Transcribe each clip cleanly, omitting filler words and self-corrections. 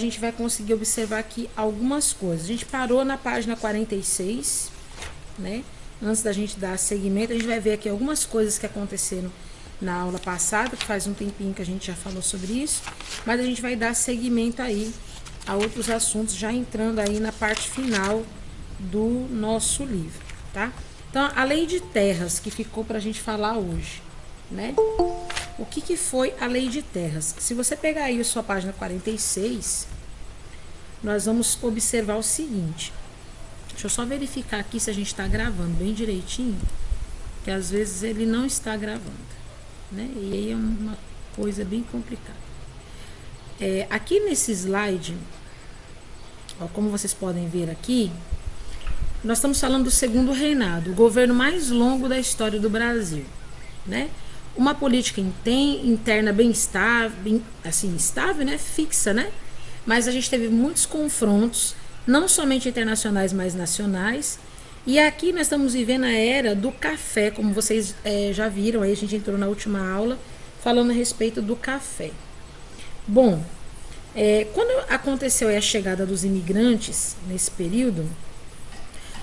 gente vai conseguir observar aqui algumas coisas. A gente parou na página 46, né? Antes da gente dar seguimento, a gente vai ver aqui algumas coisas que aconteceram na aula passada, que faz um tempinho que a gente já falou sobre isso, mas a gente vai dar seguimento aí a outros assuntos, já entrando aí na parte final do nosso livro, tá? Então, a lei de terras que ficou para a gente falar hoje, né? O que foi a lei de terras? Se você pegar aí a sua página 46, nós vamos observar o seguinte. Deixa eu só verificar aqui se a gente está gravando bem direitinho, que às vezes ele não está gravando, né? E aí é uma coisa bem complicada. Aqui nesse slide, ó, como vocês podem ver aqui, nós estamos falando do segundo reinado, o governo mais longo da história do Brasil, né? Uma política interna bem estável, assim, estável, né? Fixa, né? Mas a gente teve muitos confrontos, não somente internacionais, mas nacionais. E aqui nós estamos vivendo a era do café, como vocês já viram, aí a gente entrou na última aula falando a respeito do café. Bom, quando aconteceu a chegada dos imigrantes nesse período,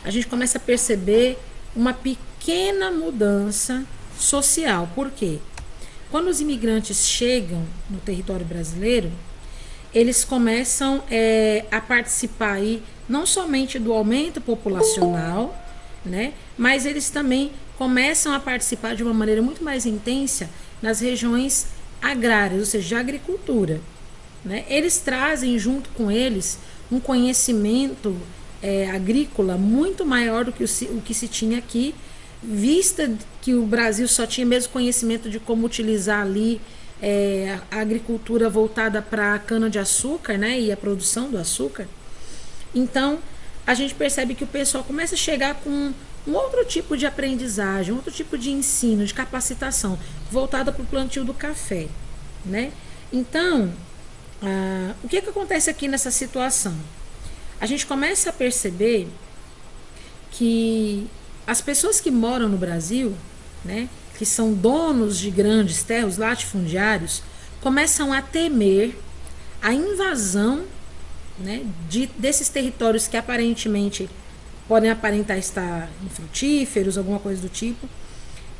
a gente começa a perceber uma pequena mudança social. Por quê? Quando os imigrantes chegam no território brasileiro, eles começam a participar aí não somente do aumento populacional, né, mas eles também começam a participar de uma maneira muito mais intensa nas regiões agrárias, ou seja, de agricultura, né? Eles trazem junto com eles um conhecimento agrícola muito maior do que o que se tinha aqui, vista que o Brasil só tinha mesmo conhecimento de como utilizar ali a agricultura voltada para a cana-de-açúcar, né, e a produção do açúcar. Então, a gente percebe que o pessoal começa a chegar com um outro tipo de aprendizagem, outro tipo de ensino, de capacitação, voltada para o plantio do café, né? Então, o que acontece aqui nessa situação? A gente começa a perceber que as pessoas que moram no Brasil, né, que são donos de grandes terras, latifundiários, começam a temer a invasão, né, desses territórios que aparentemente podem aparentar estar infrutíferos, alguma coisa do tipo.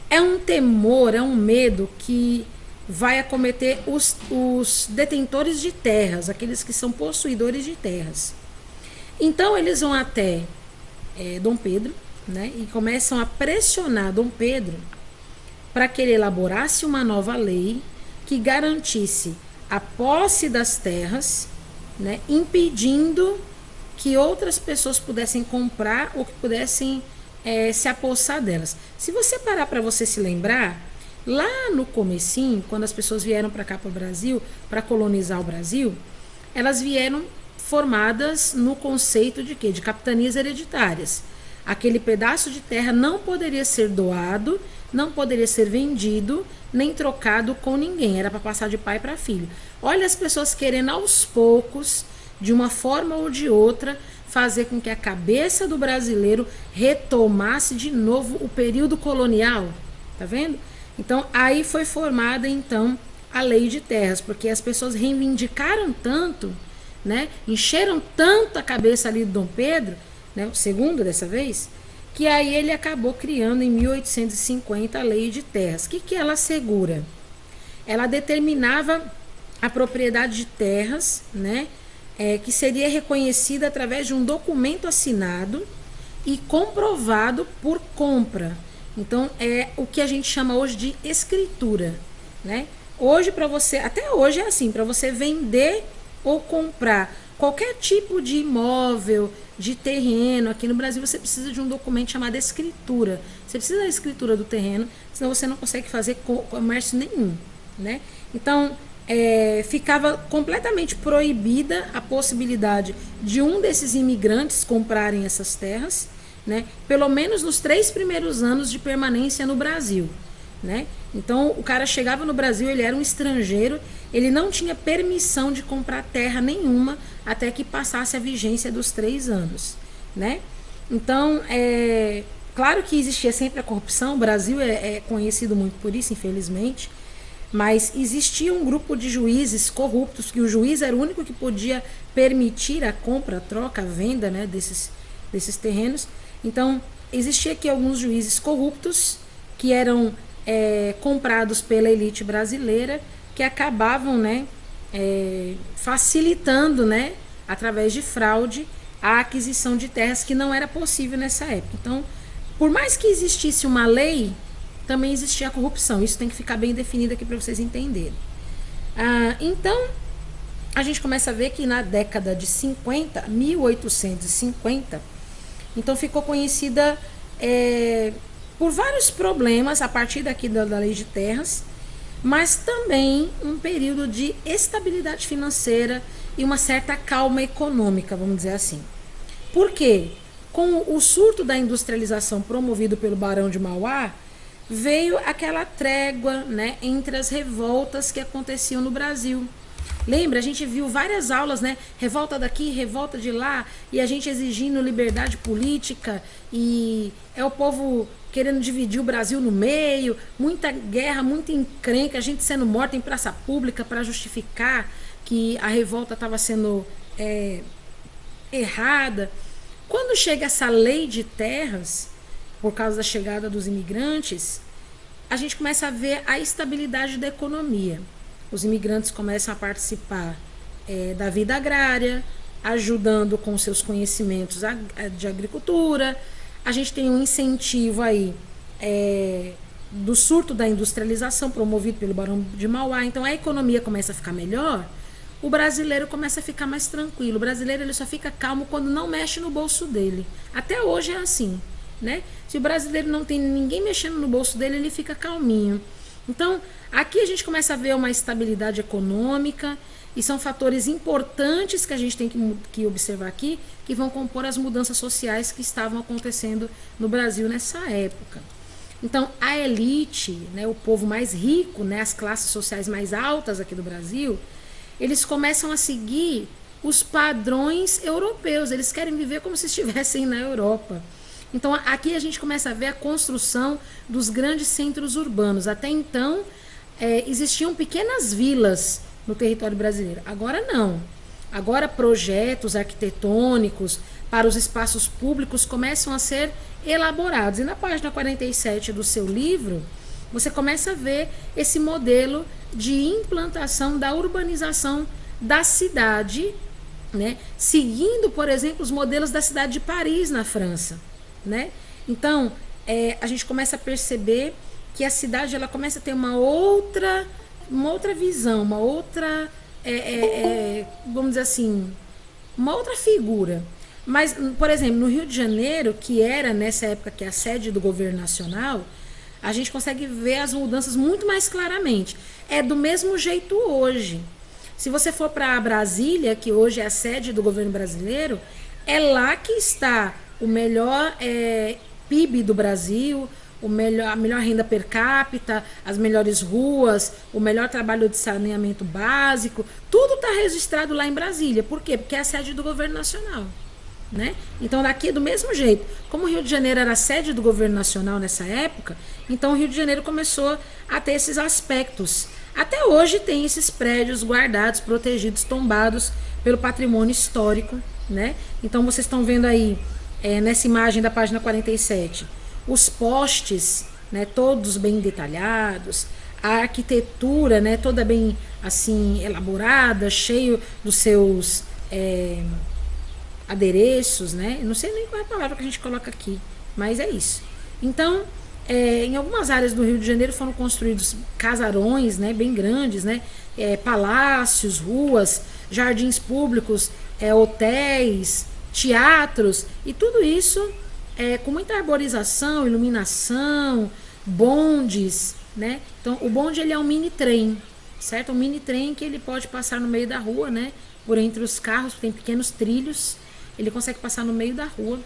É um temor, é um medo que vai acometer os detentores de terras, aqueles que são possuidores de terras. Então eles vão até Dom Pedro, né, e começam a pressionar Dom Pedro para que ele elaborasse uma nova lei que garantisse a posse das terras, né, impedindo que outras pessoas pudessem comprar ou que pudessem se apossar delas. Se você parar para você se lembrar, lá no comecinho, quando as pessoas vieram para cá para o Brasil, para colonizar o Brasil, elas vieram formadas no conceito de quê? De capitanias hereditárias. Aquele pedaço de terra não poderia ser doado, não poderia ser vendido, nem trocado com ninguém. Era para passar de pai para filho. Olha as pessoas querendo aos poucos, de uma forma ou de outra, fazer com que a cabeça do brasileiro retomasse de novo o período colonial. Tá vendo? Então, aí foi formada, então, a lei de terras, porque as pessoas reivindicaram tanto, né, encheram tanto a cabeça ali do Dom Pedro, né, o segundo dessa vez, que aí ele acabou criando em 1850 a lei de terras. O que ela assegura? Ela determinava a propriedade de terras, né, que seria reconhecida através de um documento assinado e comprovado por compra. Então, é o que a gente chama hoje de escritura, né? Hoje, para você, até hoje é assim, para você vender ou comprar qualquer tipo de imóvel, de terreno, aqui no Brasil você precisa de um documento chamado escritura. Você precisa da escritura do terreno, senão você não consegue fazer comércio nenhum, né? Então, ficava completamente proibida a possibilidade de um desses imigrantes comprarem essas terras, né, pelo menos nos 3 primeiros anos de permanência no Brasil, né? Então o cara chegava no Brasil, ele era um estrangeiro, ele não tinha permissão de comprar terra nenhuma até que passasse a vigência dos 3 anos, né? Então, claro que existia sempre a corrupção, o Brasil é conhecido muito por isso, infelizmente, mas existia um grupo de juízes corruptos, que o juiz era o único que podia permitir a compra, a troca, a venda, né, desses terrenos. Então, existia aqui alguns juízes corruptos que eram comprados pela elite brasileira, que acabavam, né, facilitando, né, através de fraude, a aquisição de terras que não era possível nessa época. Então, por mais que existisse uma lei, também existia a corrupção. Isso tem que ficar bem definido aqui para vocês entenderem. Então, a gente começa a ver que na década de 50, 1850, então ficou conhecida por vários problemas a partir daqui da lei de terras, mas também um período de estabilidade financeira e uma certa calma econômica, vamos dizer assim. Por quê? Com o surto da industrialização promovido pelo Barão de Mauá, veio aquela trégua, né, entre as revoltas que aconteciam no Brasil. Lembra? A gente viu várias aulas, né? Revolta daqui, revolta de lá, e a gente exigindo liberdade política, e é o povo querendo dividir o Brasil no meio, muita guerra, muita encrenca, a gente sendo morta em praça pública para justificar que a revolta estava sendo errada. Quando chega essa lei de terras, por causa da chegada dos imigrantes, a gente começa a ver a estabilidade da economia. Os imigrantes começam a participar da vida agrária, ajudando com seus conhecimentos de agricultura. A gente tem um incentivo aí do surto da industrialização promovido pelo Barão de Mauá. Então a economia começa a ficar melhor, o brasileiro começa a ficar mais tranquilo. O brasileiro ele só fica calmo quando não mexe no bolso dele. Até hoje é assim, né? Se o brasileiro não tem ninguém mexendo no bolso dele, ele fica calminho. Então, aqui a gente começa a ver uma estabilidade econômica, e são fatores importantes que a gente tem que observar aqui, que vão compor as mudanças sociais que estavam acontecendo no Brasil nessa época. Então, a elite, né, o povo mais rico, né, as classes sociais mais altas aqui do Brasil, eles começam a seguir os padrões europeus. Eles querem viver como se estivessem na Europa. Então, aqui a gente começa a ver a construção dos grandes centros urbanos. Até então, existiam pequenas vilas no território brasileiro. Agora não. Agora projetos arquitetônicos para os espaços públicos começam a ser elaborados. E na página 47 do seu livro, você começa a ver esse modelo de implantação da urbanização da cidade, né? Seguindo, por exemplo, os modelos da cidade de Paris, na França, né? Então, a gente começa a perceber que a cidade ela começa a ter uma outra visão, uma outra, vamos dizer assim, uma outra figura. Mas, por exemplo, no Rio de Janeiro, que era nessa época que é a sede do governo nacional, a gente consegue ver as mudanças muito mais claramente. É do mesmo jeito hoje. Se você for para Brasília, que hoje é a sede do governo brasileiro, é lá que está o melhor PIB do Brasil, a melhor renda per capita, as melhores ruas, o melhor trabalho de saneamento básico. Tudo está registrado lá em Brasília. Por quê? Porque é a sede do governo nacional, né? Então daqui do mesmo jeito, como o Rio de Janeiro era a sede do governo nacional nessa época, então o Rio de Janeiro começou a ter esses aspectos. Até hoje tem esses prédios guardados, protegidos, tombados pelo patrimônio histórico, né? Então vocês estão vendo aí nessa imagem da página 47 os postes, né, todos bem detalhados, a arquitetura, né, toda bem assim elaborada, cheio dos seus adereços, né? Eu não sei nem qual é a palavra que a gente coloca aqui, mas é isso. Então, em algumas áreas do Rio de Janeiro foram construídos casarões, né, bem grandes, né, palácios, ruas, jardins públicos, hotéis, teatros, e tudo isso com muita arborização, iluminação, bondes, né? Então, o bonde ele é um mini trem, certo? Um mini trem que ele pode passar no meio da rua, né? Por entre os carros, tem pequenos trilhos, ele consegue passar no meio da rua,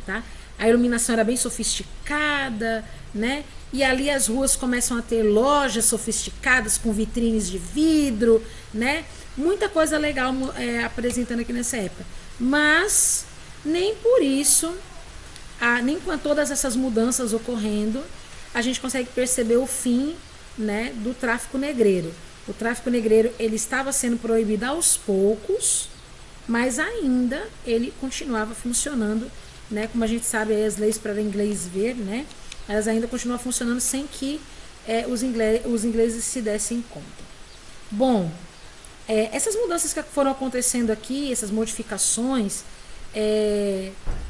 tá? A iluminação era bem sofisticada, né? E ali as ruas começam a ter lojas sofisticadas com vitrines de vidro, né? Muita coisa legal apresentando aqui nessa época. Mas nem por isso, nem com todas essas mudanças ocorrendo, a gente consegue perceber o fim né, do tráfico negreiro. O tráfico negreiro ele estava sendo proibido aos poucos, mas ainda ele continuava funcionando, né, como a gente sabe, aí as leis para o inglês ver, né, elas ainda continuam funcionando sem que os ingleses se dessem conta. Bom, essas mudanças que foram acontecendo aqui, essas modificações,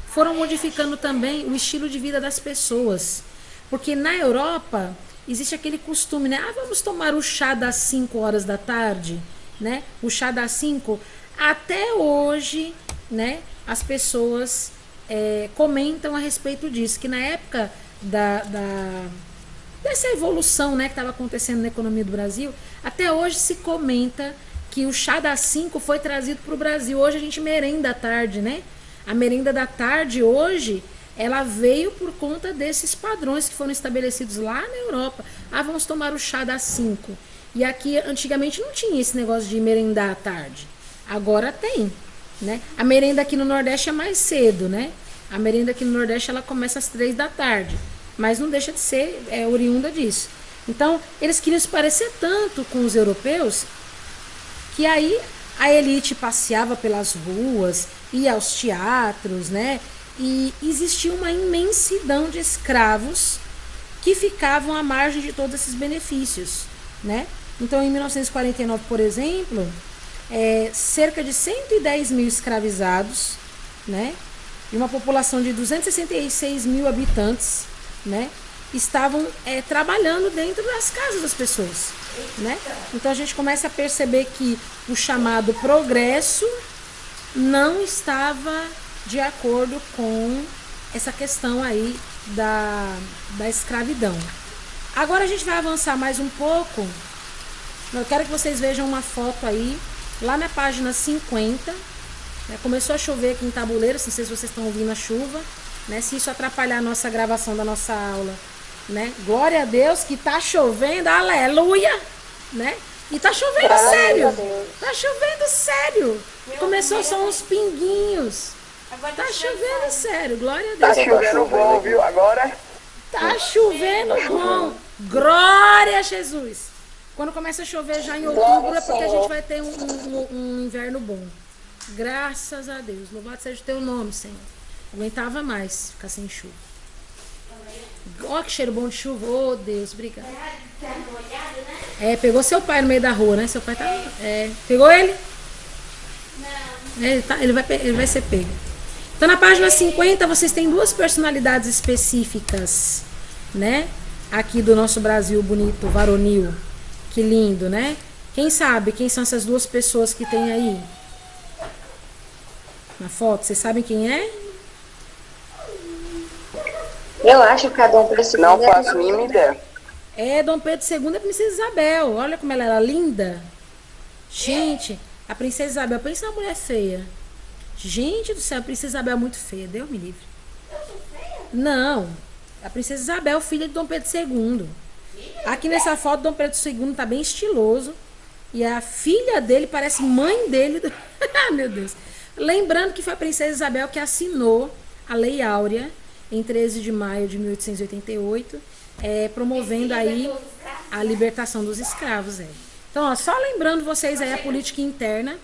foram modificando também o estilo de vida das pessoas. Porque na Europa existe aquele costume, né? Vamos tomar o chá das 5 horas da tarde, né? O chá das 5. Até hoje, né? As pessoas comentam a respeito disso, que na época dessa evolução, né, que estava acontecendo na economia do Brasil, até hoje se comenta que o chá das 5 foi trazido para o Brasil. Hoje a gente merenda à tarde, né? A merenda da tarde hoje, ela veio por conta desses padrões que foram estabelecidos lá na Europa. Vamos tomar o chá das 5. E aqui, antigamente, não tinha esse negócio de merendar à tarde. Agora tem, né? A merenda aqui no Nordeste é mais cedo, né? A merenda aqui no Nordeste, ela começa às 3 da tarde. Mas não deixa de ser oriunda disso. Então, eles queriam se parecer tanto com os europeus, que aí a elite passeava pelas ruas, ia aos teatros, né? E existia uma imensidão de escravos que ficavam à margem de todos esses benefícios, né? Então, em 1949, por exemplo, cerca de 110 mil escravizados, né? E uma população de 266 mil habitantes, né? Estavam trabalhando dentro das casas das pessoas, né? Então a gente começa a perceber que o chamado progresso não estava de acordo com essa questão aí da escravidão. Agora a gente vai avançar mais um pouco. Eu quero que vocês vejam uma foto aí, lá na página 50. Né? Começou a chover aqui em Tabuleiros, não sei se vocês estão ouvindo a chuva, né? Se isso atrapalhar a nossa gravação da nossa aula, né? Glória a Deus que tá chovendo, aleluia, né? E tá chovendo sério. Tá chovendo sério. Começou só uns pinguinhos. Tá chovendo sério, glória a Deus. Tá chovendo bom, viu? Agora. Tá chovendo bom. Glória a Jesus. Quando começa a chover já em outubro é porque a gente vai ter um inverno bom. Graças a Deus. Louvado seja o teu nome, Senhor. Aguentava mais ficar sem chuva. Ó, que cheiro bom de chuva. Oh, Deus, obrigado. Pegou seu pai no meio da rua, né? Seu pai tá. Pegou ele? Não. Ele vai ser pego. Então, na página 50, vocês têm duas personalidades específicas, né? Aqui do nosso Brasil bonito, varonil. Que lindo, né? Quem sabe quem são essas duas pessoas que tem aí? Na foto, vocês sabem quem é? Eu acho que a Dom Pedro II... Não faço a mínima ideia. Dom Pedro II é a Princesa Isabel. Olha como ela era linda. Gente, a Princesa Isabel, pensa numa mulher feia. Gente do céu, a Princesa Isabel é muito feia. Deus me livre. Eu sou feia? Não. A Princesa Isabel, filha de Dom Pedro II. Aqui nessa foto, Dom Pedro II tá bem estiloso. E a filha dele parece mãe dele. Meu Deus. Lembrando que foi a Princesa Isabel que assinou a Lei Áurea em 13 de maio de 1888, promovendo aí a libertação dos escravos. Então, ó, só lembrando vocês aí a política interna,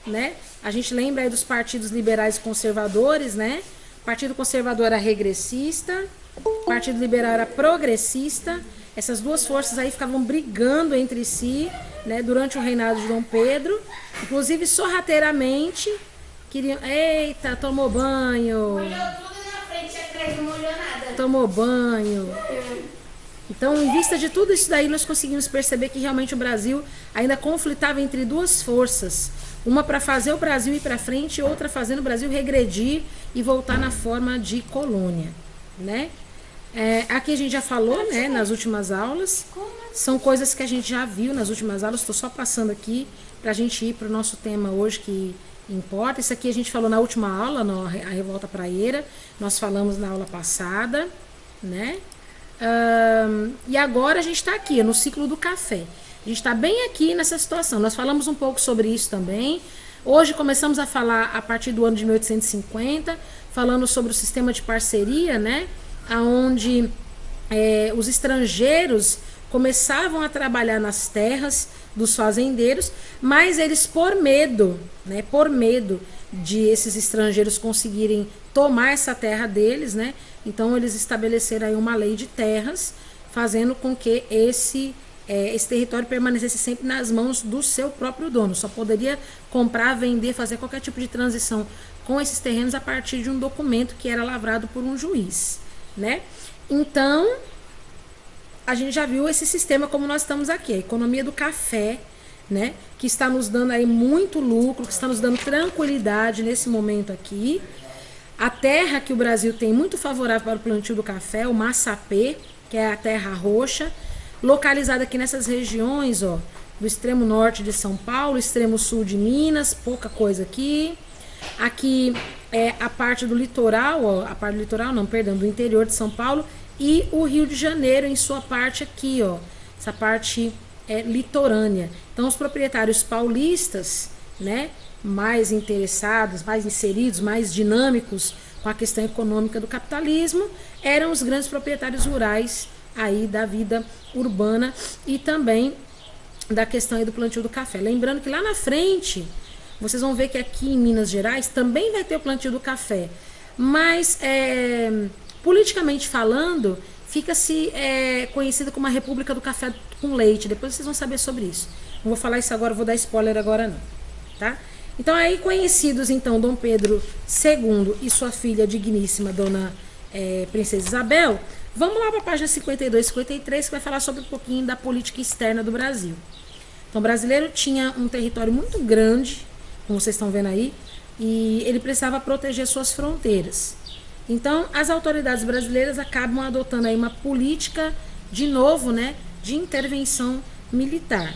né? A gente lembra aí dos partidos liberais e conservadores, né? O Partido Conservador era regressista, o Partido Liberal era progressista. Essas duas forças aí ficavam brigando entre si, né? Durante o reinado de Dom Pedro, inclusive sorrateiramente queriam... Eita, tomou banho. Tomou banho. Então, em vista de tudo isso daí, nós conseguimos perceber que realmente o Brasil ainda conflitava entre duas forças. Uma para fazer o Brasil ir para frente e outra fazendo o Brasil regredir e voltar na forma de colônia, né? Aqui a gente já falou, né, nas últimas aulas. São coisas que a gente já viu nas últimas aulas. Estou só passando aqui para a gente ir para o nosso tema hoje que importa. Isso aqui a gente falou na última aula, a Revolta Praieira. Nós falamos na aula passada, né? E agora a gente está aqui, no ciclo do café. A gente está bem aqui nessa situação. Nós falamos um pouco sobre isso também. Hoje começamos a falar a partir do ano de 1850, falando sobre o sistema de parceria, né? Onde os estrangeiros começavam a trabalhar nas terras dos fazendeiros, mas eles por medo, né, por medo de esses estrangeiros conseguirem tomar essa terra deles, né, então eles estabeleceram aí uma lei de terras, fazendo com que esse território permanecesse sempre nas mãos do seu próprio dono. Só poderia comprar, vender, fazer qualquer tipo de transição com esses terrenos a partir de um documento que era lavrado por um juiz, né? Então, a gente já viu esse sistema como nós estamos aqui, a economia do café, né? Que está nos dando aí muito lucro, que está nos dando tranquilidade nesse momento aqui. A terra que o Brasil tem muito favorável para o plantio do café, o Massapê, que é a terra roxa, localizada aqui nessas regiões, ó, do extremo norte de São Paulo, extremo sul de Minas, pouca coisa aqui. Aqui é a parte do litoral, ó, a parte do litoral não, perdão, do interior de São Paulo e o Rio de Janeiro em sua parte aqui, ó, essa parte litorânea. Então os proprietários paulistas, né, mais interessados, mais inseridos, mais dinâmicos com a questão econômica do capitalismo, eram os grandes proprietários rurais aí da vida urbana e também da questão aí do plantio do café. Lembrando que lá na frente, vocês vão ver que aqui em Minas Gerais também vai ter o plantio do café, mas politicamente falando, fica-se conhecida como a República do Café com Leite. Depois vocês vão saber sobre isso. Não vou falar isso agora, vou dar spoiler agora não, tá? Então aí conhecidos então Dom Pedro II e sua filha digníssima Dona Princesa Isabel. Vamos lá para a página 52 e 53, que vai falar sobre um pouquinho da política externa do Brasil. Então o brasileiro tinha um território muito grande, como vocês estão vendo aí, e ele precisava proteger suas fronteiras. Então as autoridades brasileiras acabam adotando aí uma política, de novo, né, de intervenção militar.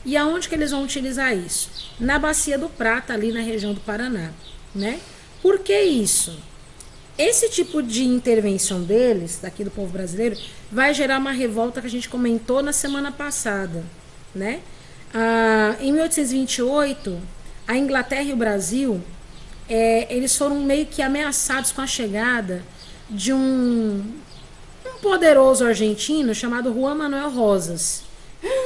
E aonde que eles vão utilizar isso? Na Bacia do Prata, ali na região do Paraná, né? Por que isso? Esse tipo de intervenção deles, daqui do povo brasileiro, vai gerar uma revolta que a gente comentou na semana passada, né? Em 1828, a Inglaterra e o Brasil, eles foram meio que ameaçados com a chegada de um poderoso argentino chamado Juan Manuel Rosas,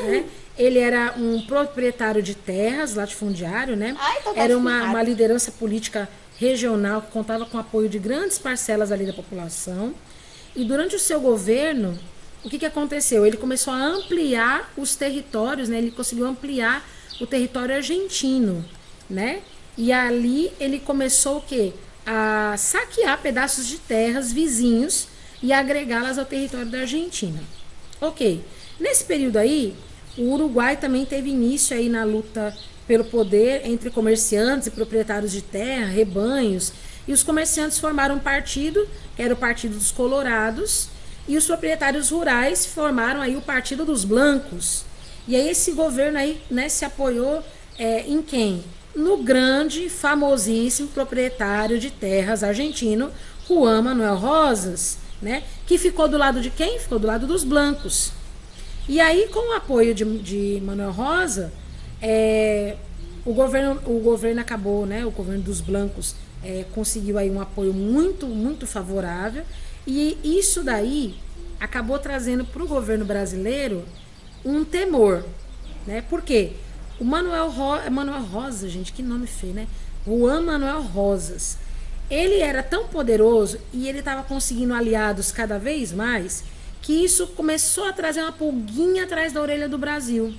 né? Ele era um proprietário de terras, latifundiário, né? Era uma liderança política regional que contava com o apoio de grandes parcelas ali da população. E durante o seu governo, o que aconteceu? Ele começou a ampliar os territórios, né? Ele conseguiu ampliar o território argentino, né? E ali ele começou o quê? A saquear pedaços de terras vizinhos e agregá-las ao território da Argentina. Ok. Nesse período aí, o Uruguai também teve início aí na luta pelo poder entre comerciantes e proprietários de terra, rebanhos, e os comerciantes formaram um partido, que era o Partido dos Colorados, e os proprietários rurais formaram aí o Partido dos Blancos. E aí esse governo aí, né, se apoiou em quem? No grande, famosíssimo proprietário de terras argentino, Juan Manuel Rosas, né, que ficou do lado de quem? Ficou do lado dos blancos. E aí, com o apoio de Manuel Rosa, o governo acabou, né? O governo dos blancos conseguiu aí um apoio muito, muito favorável. E isso daí acabou trazendo para o governo brasileiro um temor, né? Por quê? O Manuel Rosa, gente, que nome feio, né? Juan Manuel Rosas. Ele era tão poderoso e ele estava conseguindo aliados cada vez mais, que isso começou a trazer uma pulguinha atrás da orelha do Brasil.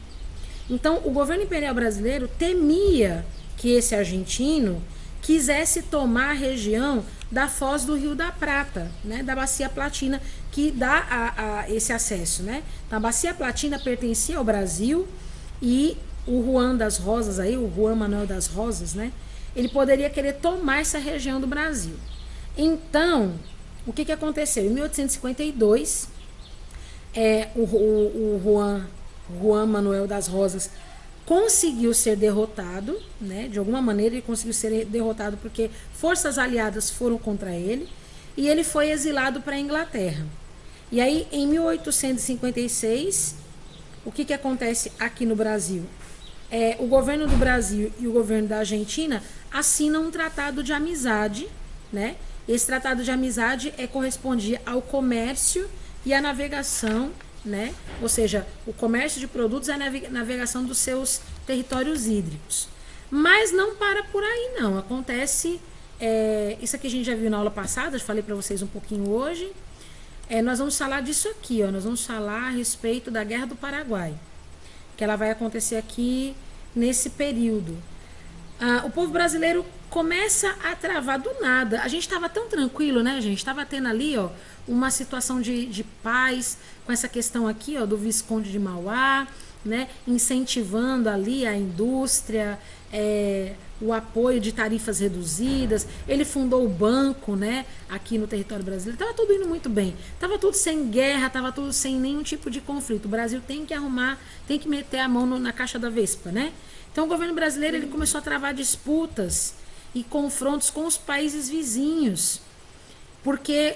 Então, o governo imperial brasileiro temia que esse argentino quisesse tomar a região da foz do Rio da Prata, né, da Bacia Platina, que dá a esse acesso, né? Então, a Bacia Platina pertencia ao Brasil e o Juan das Rosas, aí, o Juan Manuel das Rosas, né, ele poderia querer tomar essa região do Brasil. Então, o que aconteceu? Em 1852, o Juan Manuel das Rosas conseguiu ser derrotado, né? De alguma maneira ele conseguiu ser derrotado porque forças aliadas foram contra ele e ele foi exilado para a Inglaterra. E aí, em 1856, o que acontece aqui no Brasil? O governo do Brasil e o governo da Argentina assinam um tratado de amizade, né? Esse tratado de amizade correspondia ao comércio e a navegação né? Ou seja, o comércio de produtos é a navegação dos seus territórios hídricos. Mas não para por aí, não. Acontece, isso aqui a gente já viu na aula passada, eu falei para vocês um pouquinho hoje. Nós vamos falar disso aqui, ó. Nós vamos falar a respeito da Guerra do Paraguai, que ela vai acontecer aqui nesse período. O povo brasileiro começa a travar do nada. A gente estava tão tranquilo, né, gente? Estava tendo ali, ó, uma situação de paz, com essa questão aqui, ó, do Visconde de Mauá, né, incentivando ali a indústria, o apoio de tarifas reduzidas. Ele fundou o banco, né, aqui no território brasileiro. Estava tudo indo muito bem. Estava tudo sem guerra, estava tudo sem nenhum tipo de conflito. O Brasil tem que arrumar, tem que meter a mão na caixa da Vespa, né? Então o governo brasileiro ele começou a travar disputas e confrontos com os países vizinhos, porque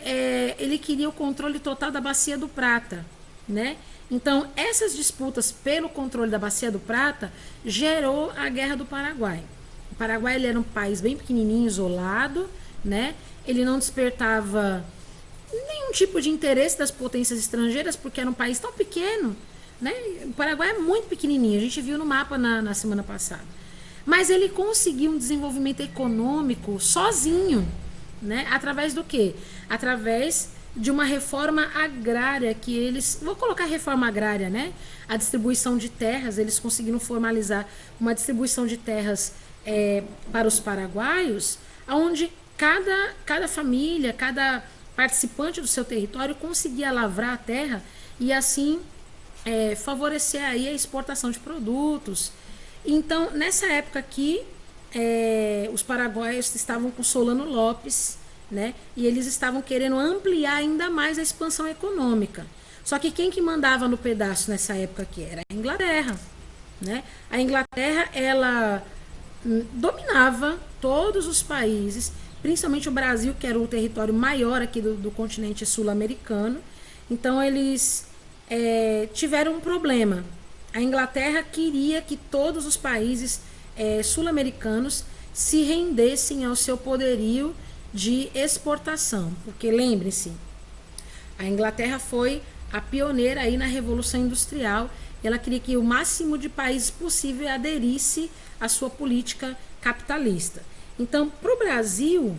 ele queria o controle total da Bacia do Prata, né? Então essas disputas pelo controle da Bacia do Prata gerou a Guerra do Paraguai. O Paraguai ele era um país bem pequenininho, isolado, né? Ele não despertava nenhum tipo de interesse das potências estrangeiras, porque era um país tão pequeno, né? O Paraguai é muito pequenininho, a gente viu no mapa na semana passada. Mas ele conseguiu um desenvolvimento econômico sozinho, né? Através do quê? Através de uma reforma agrária que eles... Vou colocar reforma agrária, né? A distribuição de terras, eles conseguiram formalizar uma distribuição de terras para os paraguaios, onde cada família, cada participante do seu território conseguia lavrar a terra e assim favorecer aí a exportação de produtos. Então, nessa época aqui, os paraguaios estavam com Solano Lopes, né? E eles estavam querendo ampliar ainda mais a expansão econômica. Só que quem que mandava no pedaço nessa época aqui era a Inglaterra, né? A Inglaterra, ela dominava todos os países, principalmente o Brasil, que era o território maior aqui do continente sul-americano. Então, eles tiveram um problema. A Inglaterra queria que todos os países sul-americanos se rendessem ao seu poderio de exportação, porque lembre-se, a Inglaterra foi a pioneira aí na Revolução Industrial. Ela queria que o máximo de países possível aderisse à sua política capitalista. Então, para o Brasil,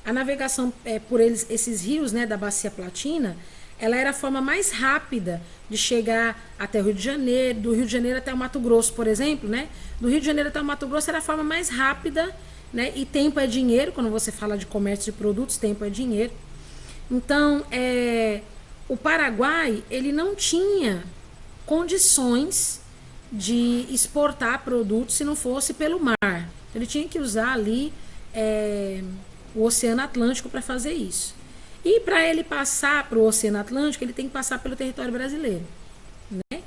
a navegação por esses rios, né, da Bacia Platina, ela era a forma mais rápida de chegar até o Rio de Janeiro, do Rio de Janeiro até o Mato Grosso, por exemplo, né? Do Rio de Janeiro até o Mato Grosso era a forma mais rápida, né? E tempo é dinheiro, quando você fala de comércio de produtos, tempo é dinheiro. Então, o Paraguai, ele não tinha condições de exportar produtos se não fosse pelo mar. Ele tinha que usar ali o Oceano Atlântico para fazer isso. E para ele passar para o Oceano Atlântico, ele tem que passar pelo território brasileiro, né?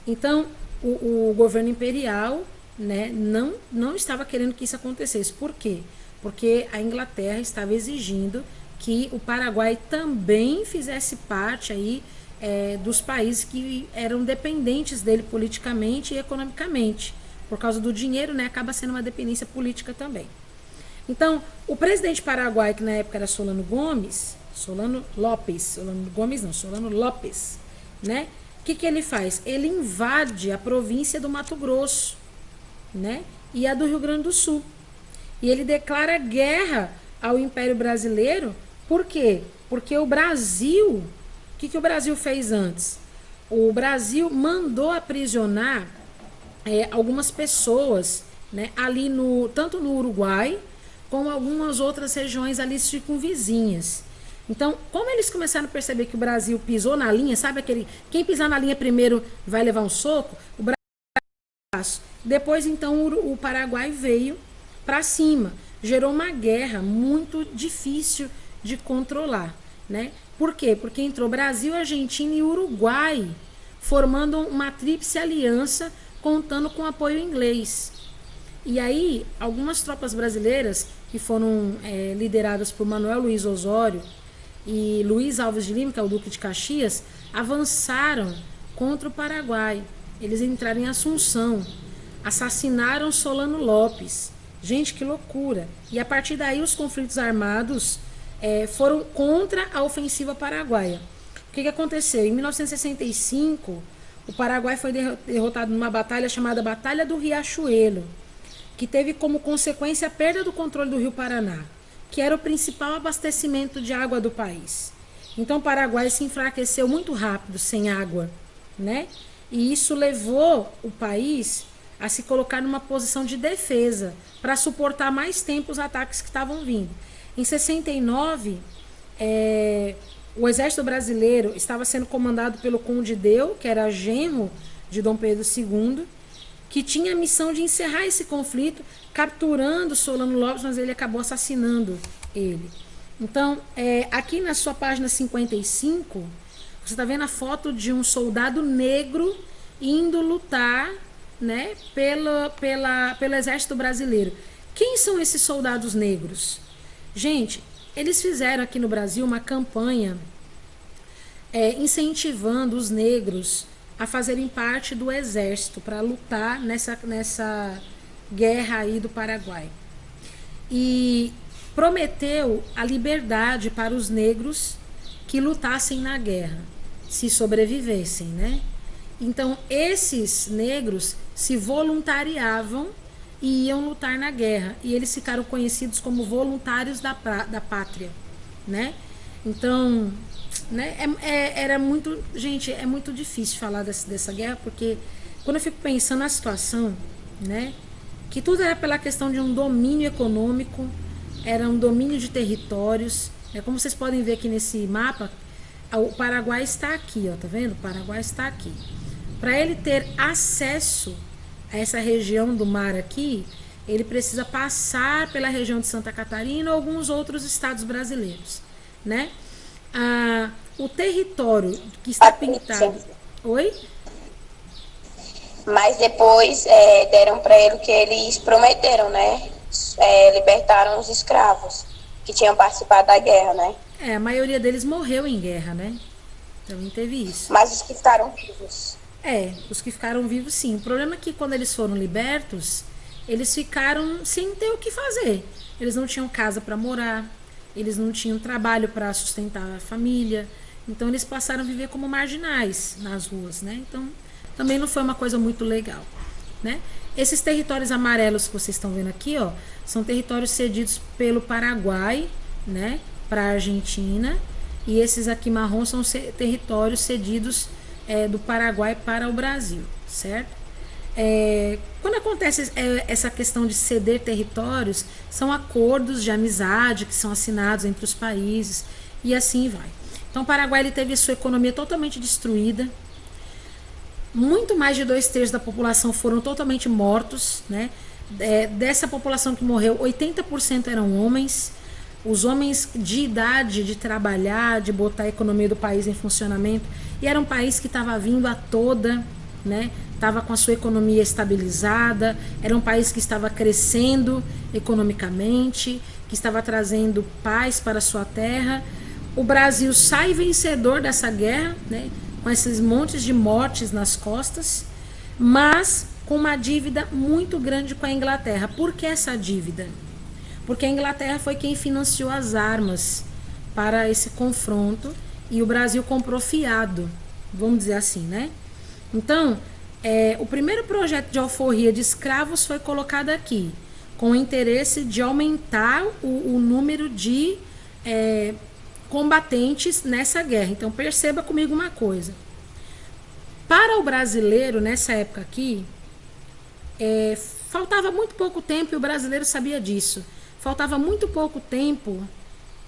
Então, o governo imperial, né, não estava querendo que isso acontecesse. Por quê? Porque a Inglaterra estava exigindo que o Paraguai também fizesse parte aí, dos países que eram dependentes dele politicamente e economicamente. Por causa do dinheiro, né, acaba sendo uma dependência política também. Então, o presidente paraguaio, que na época era Solano Lopes, né? O que ele faz? Ele invade a província do Mato Grosso, né? E a do Rio Grande do Sul. E ele declara guerra ao Império Brasileiro. Por quê? Porque o Brasil... O que o Brasil fez antes? O Brasil mandou aprisionar algumas pessoas, né? Ali tanto no Uruguai, como algumas outras regiões ali circunvizinhas. Então, como eles começaram a perceber que o Brasil pisou na linha, sabe quem pisar na linha primeiro vai levar um soco? O Brasil. Depois, então, o Paraguai veio para cima. Gerou uma guerra muito difícil de controlar, né? Por quê? Porque entrou Brasil, Argentina e Uruguai, formando uma tríplice aliança, contando com apoio inglês. E aí, algumas tropas brasileiras, que foram lideradas por Manuel Luiz Osório e Luiz Alves de Lima, que é o Duque de Caxias, avançaram contra o Paraguai. Eles entraram em Assunção, assassinaram Solano Lopes. Gente, que loucura! E a partir daí os conflitos armados foram contra a ofensiva paraguaia. O que aconteceu? Em 1965, o Paraguai foi derrotado numa batalha chamada Batalha do Riachuelo, que teve como consequência a perda do controle do Rio Paraná, que era o principal abastecimento de água do país. Então o Paraguai se enfraqueceu muito rápido, sem água, né? E isso levou o país a se colocar numa posição de defesa para suportar mais tempo os ataques que estavam vindo. Em 69, o exército brasileiro estava sendo comandado pelo Conde Deu, que era genro de Dom Pedro II, que tinha a missão de encerrar esse conflito, capturando Solano Lopes, mas ele acabou assassinando ele. Então, aqui na sua página 55, você está vendo a foto de um soldado negro indo lutar, né, pelo exército brasileiro. Quem são esses soldados negros? Gente, eles fizeram aqui no Brasil uma campanha incentivando os negros a fazerem parte do exército para lutar nessa guerra aí do Paraguai. E prometeu a liberdade para os negros que lutassem na guerra, se sobrevivessem, né? Então, esses negros se voluntariavam e iam lutar na guerra. E eles ficaram conhecidos como voluntários da pátria, né? Então, né, era muito... Gente, é muito difícil falar dessa guerra, porque quando eu fico pensando na situação, né, que tudo era pela questão de um domínio econômico, era um domínio de territórios. Como vocês podem ver aqui nesse mapa, o Paraguai está aqui, ó, tá vendo? O Paraguai está aqui. Para ele ter acesso a essa região do mar aqui, ele precisa passar pela região de Santa Catarina ou alguns outros estados brasileiros, né? O território que está pintado... Oi? Mas depois deram para ele o que eles prometeram, né? Libertaram os escravos que tinham participado da guerra, né? A maioria deles morreu em guerra, né? Também teve isso. Mas os que ficaram vivos. Os que ficaram vivos, sim. O problema é que quando eles foram libertos, eles ficaram sem ter o que fazer. Eles não tinham casa para morar, eles não tinham trabalho para sustentar a família. Então eles passaram a viver como marginais nas ruas, né? Então também não foi uma coisa muito legal, né? Esses territórios amarelos que vocês estão vendo aqui, ó, são territórios cedidos pelo Paraguai, né, para a Argentina. E esses aqui marrom são territórios cedidos do Paraguai para o Brasil, certo? Quando acontece essa questão de ceder territórios, são acordos de amizade que são assinados entre os países e assim vai. Então o Paraguai ele teve sua economia totalmente destruída. Muito mais de 2/3 da população foram totalmente mortos, né? Dessa população que morreu, 80% eram homens. Os homens de idade de trabalhar, de botar a economia do país em funcionamento. E era um país que estava vindo a toda, né? Estava com a sua economia estabilizada. Era um país que estava crescendo economicamente, que estava trazendo paz para a sua terra. O Brasil sai vencedor dessa guerra, né? Com esses montes de mortes nas costas, mas com uma dívida muito grande com a Inglaterra. Por que essa dívida? Porque a Inglaterra foi quem financiou as armas para esse confronto e o Brasil comprou fiado, vamos dizer assim, né? Então, o primeiro projeto de alforria de escravos foi colocado aqui, com o interesse de aumentar o número de combatentes nessa guerra. Então perceba comigo uma coisa. Para o brasileiro, nessa época aqui, faltava muito pouco tempo e o brasileiro sabia disso. Faltava muito pouco tempo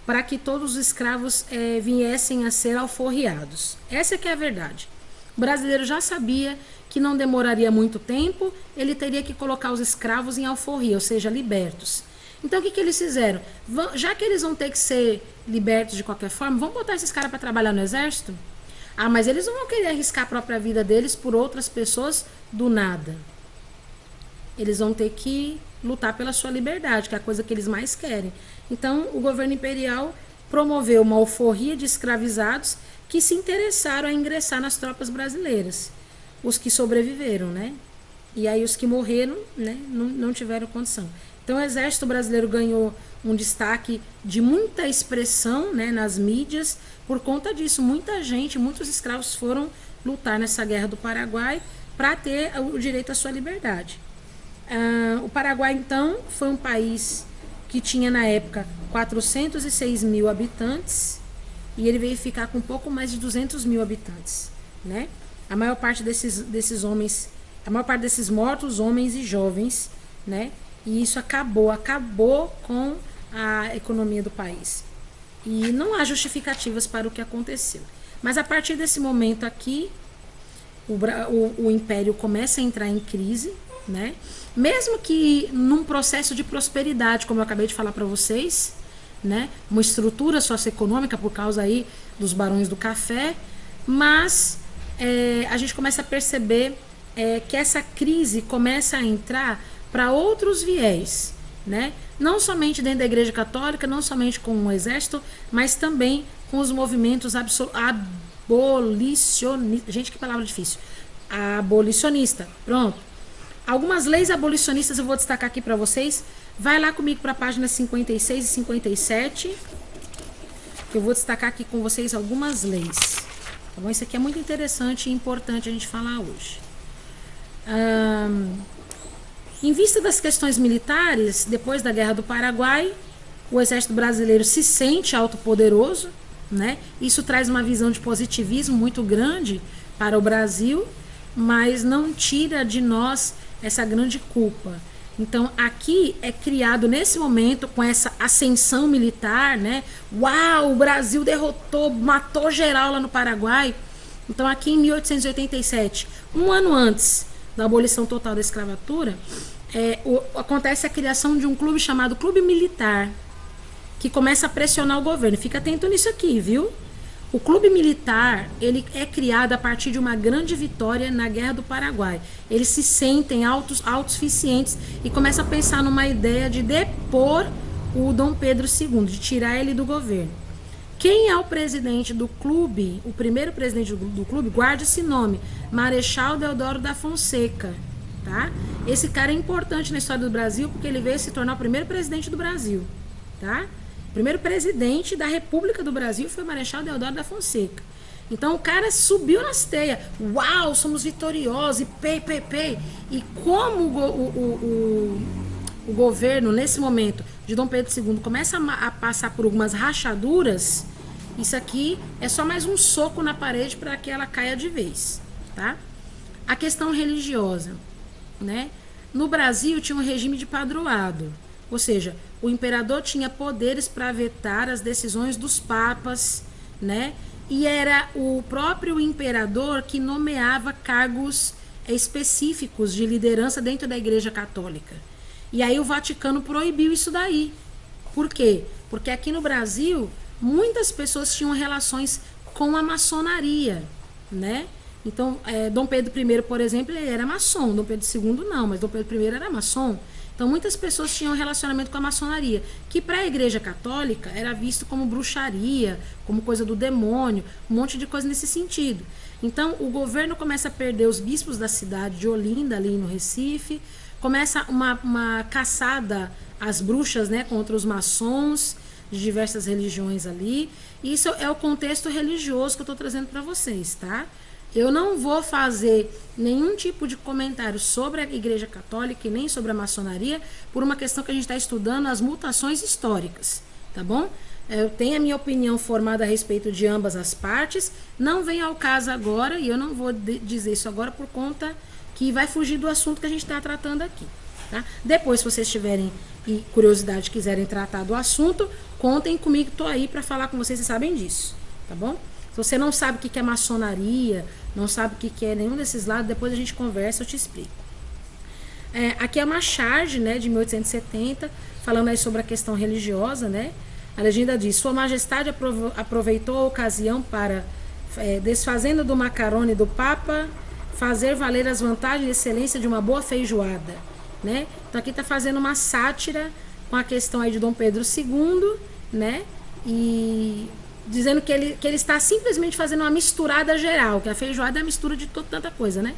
para que todos os escravos viessem a ser alforriados. Essa que é a verdade. O brasileiro já sabia que não demoraria muito tempo, ele teria que colocar os escravos em alforria, ou seja, libertos. Então o que eles fizeram? Já que eles vão ter que ser libertos de qualquer forma, vamos botar esses caras para trabalhar no exército? Mas eles não vão querer arriscar a própria vida deles por outras pessoas do nada. Eles vão ter que lutar pela sua liberdade, que é a coisa que eles mais querem. Então o governo imperial promoveu uma alforria de escravizados que se interessaram a ingressar nas tropas brasileiras. Os que sobreviveram, né? E aí os que morreram, né, não tiveram condição. Então o exército brasileiro ganhou um destaque de muita expressão, né, nas mídias. Por conta disso, muita gente, muitos escravos foram lutar nessa guerra do Paraguai para ter o direito à sua liberdade. O Paraguai, então, foi um país que tinha na época 406 mil habitantes e ele veio ficar com um pouco mais de 200 mil habitantes, né? A maior parte desses homens, a maior parte desses mortos, homens e jovens, né? E isso acabou com a economia do país. E não há justificativas para o que aconteceu. Mas a partir desse momento aqui, o Império começa a entrar em crise, né? Mesmo que num processo de prosperidade, como eu acabei de falar para vocês, né? Uma estrutura socioeconômica por causa aí dos barões do café, mas a gente começa a perceber que essa crise começa a entrar para outros viés, né? Não somente dentro da Igreja Católica, não somente com o Exército, mas também com os movimentos abolicionistas. Gente, que palavra difícil. Abolicionista. Pronto. Algumas leis abolicionistas eu vou destacar aqui para vocês. Vai lá comigo para a página 56 e 57, que eu vou destacar aqui com vocês algumas leis. Tá bom? Isso aqui é muito interessante e importante a gente falar hoje. Em vista das questões militares, depois da Guerra do Paraguai, o exército brasileiro se sente autopoderoso, né? Isso traz uma visão de positivismo muito grande para o Brasil, mas não tira de nós essa grande culpa. Então, aqui é criado nesse momento, com essa ascensão militar, né? Uau, o Brasil derrotou, matou geral lá no Paraguai. Então, aqui em 1887, um ano antes da abolição total da escravatura, acontece a criação de um clube chamado Clube Militar, que começa a pressionar o governo. Fica atento nisso aqui, viu? O Clube Militar, ele é criado a partir de uma grande vitória na Guerra do Paraguai. Eles se sentem autossuficientes e começam a pensar numa ideia de depor o Dom Pedro II, de tirar ele do governo. Quem é o presidente do clube, o primeiro presidente do clube, guarde esse nome, Marechal Deodoro da Fonseca, tá? Esse cara é importante na história do Brasil porque ele veio se tornar o primeiro presidente do Brasil, tá? O primeiro presidente da República do Brasil foi o Marechal Deodoro da Fonseca. Então o cara subiu na esteia. Uau, somos vitoriosos e pei. E como o governo, nesse momento, de Dom Pedro II, começa a passar por algumas rachaduras, isso aqui é só mais um soco na parede para que ela caia de vez, tá? A questão religiosa, né? No Brasil tinha um regime de padroado, ou seja, o imperador tinha poderes para vetar as decisões dos papas, né? E era o próprio imperador que nomeava cargos específicos de liderança dentro da Igreja Católica. E aí o Vaticano proibiu isso daí. Por quê? Porque aqui no Brasil, muitas pessoas tinham relações com a maçonaria, né? Então, Dom Pedro I, por exemplo, ele era maçom. Dom Pedro II não, mas Dom Pedro I era maçom. Então, muitas pessoas tinham relacionamento com a maçonaria, que para a Igreja Católica era visto como bruxaria, como coisa do demônio, um monte de coisa nesse sentido. Então, o governo começa a perder os bispos da cidade de Olinda, ali no Recife, começa uma caçada às bruxas, né, contra os maçons de diversas religiões ali. Isso é o contexto religioso que eu estou trazendo para vocês, tá? Eu não vou fazer nenhum tipo de comentário sobre a Igreja Católica e nem sobre a maçonaria por uma questão que a gente está estudando as mutações históricas, tá bom? Eu tenho a minha opinião formada a respeito de ambas as partes, não vem ao caso agora e eu não vou dizer isso agora por conta que vai fugir do assunto que a gente está tratando aqui, tá? Depois, se vocês tiverem curiosidade, quiserem tratar do assunto, contem comigo, estou aí para falar com vocês, vocês sabem disso, tá bom? Se você não sabe o que é maçonaria, não sabe o que é nenhum desses lados, depois a gente conversa, eu te explico. Aqui é uma charge, né, de 1870, falando aí sobre a questão religiosa, né? A legenda diz: Sua Majestade aproveitou a ocasião para, desfazendo do macarone do Papa, fazer valer as vantagens e excelência de uma boa feijoada, né? Então aqui está fazendo uma sátira com a questão aí de Dom Pedro II, né? E dizendo que ele está simplesmente fazendo uma misturada geral, que a feijoada é a mistura de tanta coisa, né?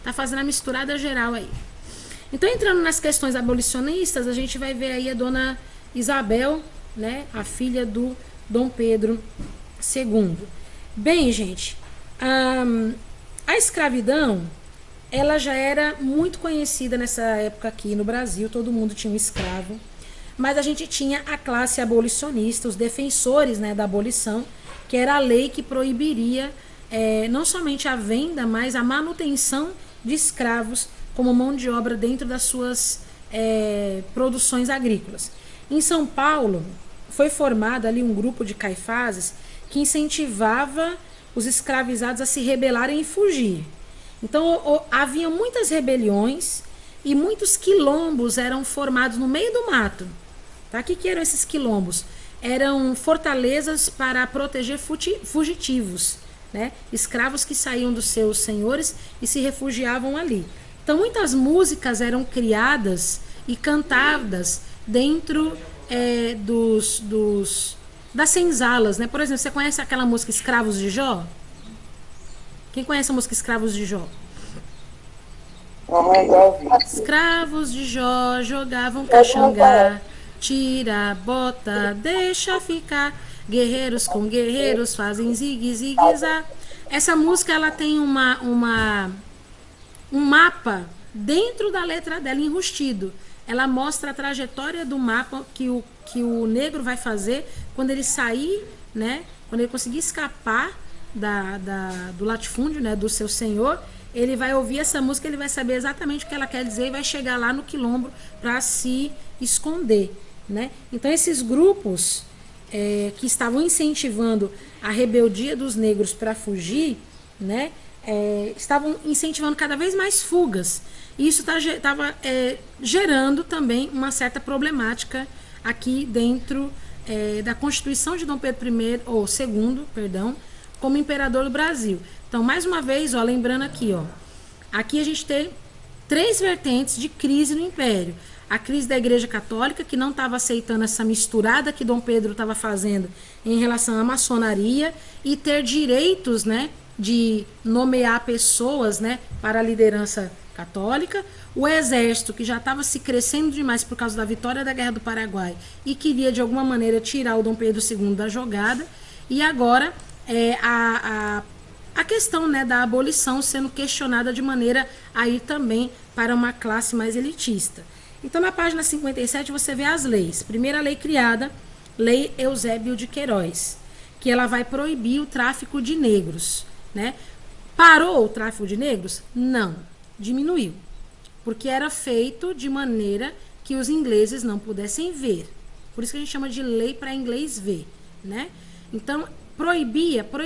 Tá fazendo a misturada geral aí. Então, entrando nas questões abolicionistas, a gente vai ver aí a dona Isabel, né, a filha do Dom Pedro II. Bem, gente, a escravidão, ela já era muito conhecida nessa época aqui no Brasil, todo mundo tinha um escravo, mas a gente tinha a classe abolicionista, os defensores, né, da abolição, que era a lei que proibiria não somente a venda, mas a manutenção de escravos como mão de obra dentro das suas produções agrícolas. Em São Paulo, foi formado ali um grupo de caifazes que incentivava os escravizados a se rebelarem e fugir. Então, havia muitas rebeliões e muitos quilombos eram formados no meio do mato. Tá? O que eram esses quilombos? Eram fortalezas para proteger fugitivos, né? Escravos que saíam dos seus senhores e se refugiavam ali. Então, muitas músicas eram criadas e cantadas dentro das senzalas, né? Por exemplo, você conhece aquela música Escravos de Jó? Quem conhece a música Escravos de Jó? Escravos de Jó jogavam caxangá, tira, bota, deixa ficar. Guerreiros com guerreiros fazem zigue-zigue-zá. Essa música, ela tem um mapa dentro da letra dela, enrustido. Ela mostra a trajetória do mapa que o negro vai fazer quando ele sair, né? Quando ele conseguir escapar do latifúndio, né? Do seu senhor. Ele vai ouvir essa música, ele vai saber exatamente o que ela quer dizer e vai chegar lá no quilombo para se esconder, né? Então, esses grupos que estavam incentivando a rebeldia dos negros para fugir, né? Estavam incentivando cada vez mais fugas. E isso estava gerando também uma certa problemática aqui dentro da Constituição de Dom Pedro I, ou II, perdão, como imperador do Brasil. Então, mais uma vez, lembrando aqui, aqui a gente tem 3 vertentes de crise no Império. A crise da Igreja Católica, que não estava aceitando essa misturada que Dom Pedro estava fazendo em relação à maçonaria e ter direitos, né, de nomear pessoas, né, para a liderança católica. O exército, que já estava se crescendo demais por causa da vitória da Guerra do Paraguai e queria, de alguma maneira, tirar o Dom Pedro II da jogada. E agora, a questão, né, da abolição sendo questionada de maneira a ir também para uma classe mais elitista. Então, na página 57, você vê as leis. Primeira lei criada, Lei Eusébio de Queiroz, que ela vai proibir o tráfico de negros, né? Parou o tráfico de negros? Não, diminuiu, porque era feito de maneira que os ingleses não pudessem ver. Por isso que a gente chama de lei para inglês ver, né? Então, proibir. Por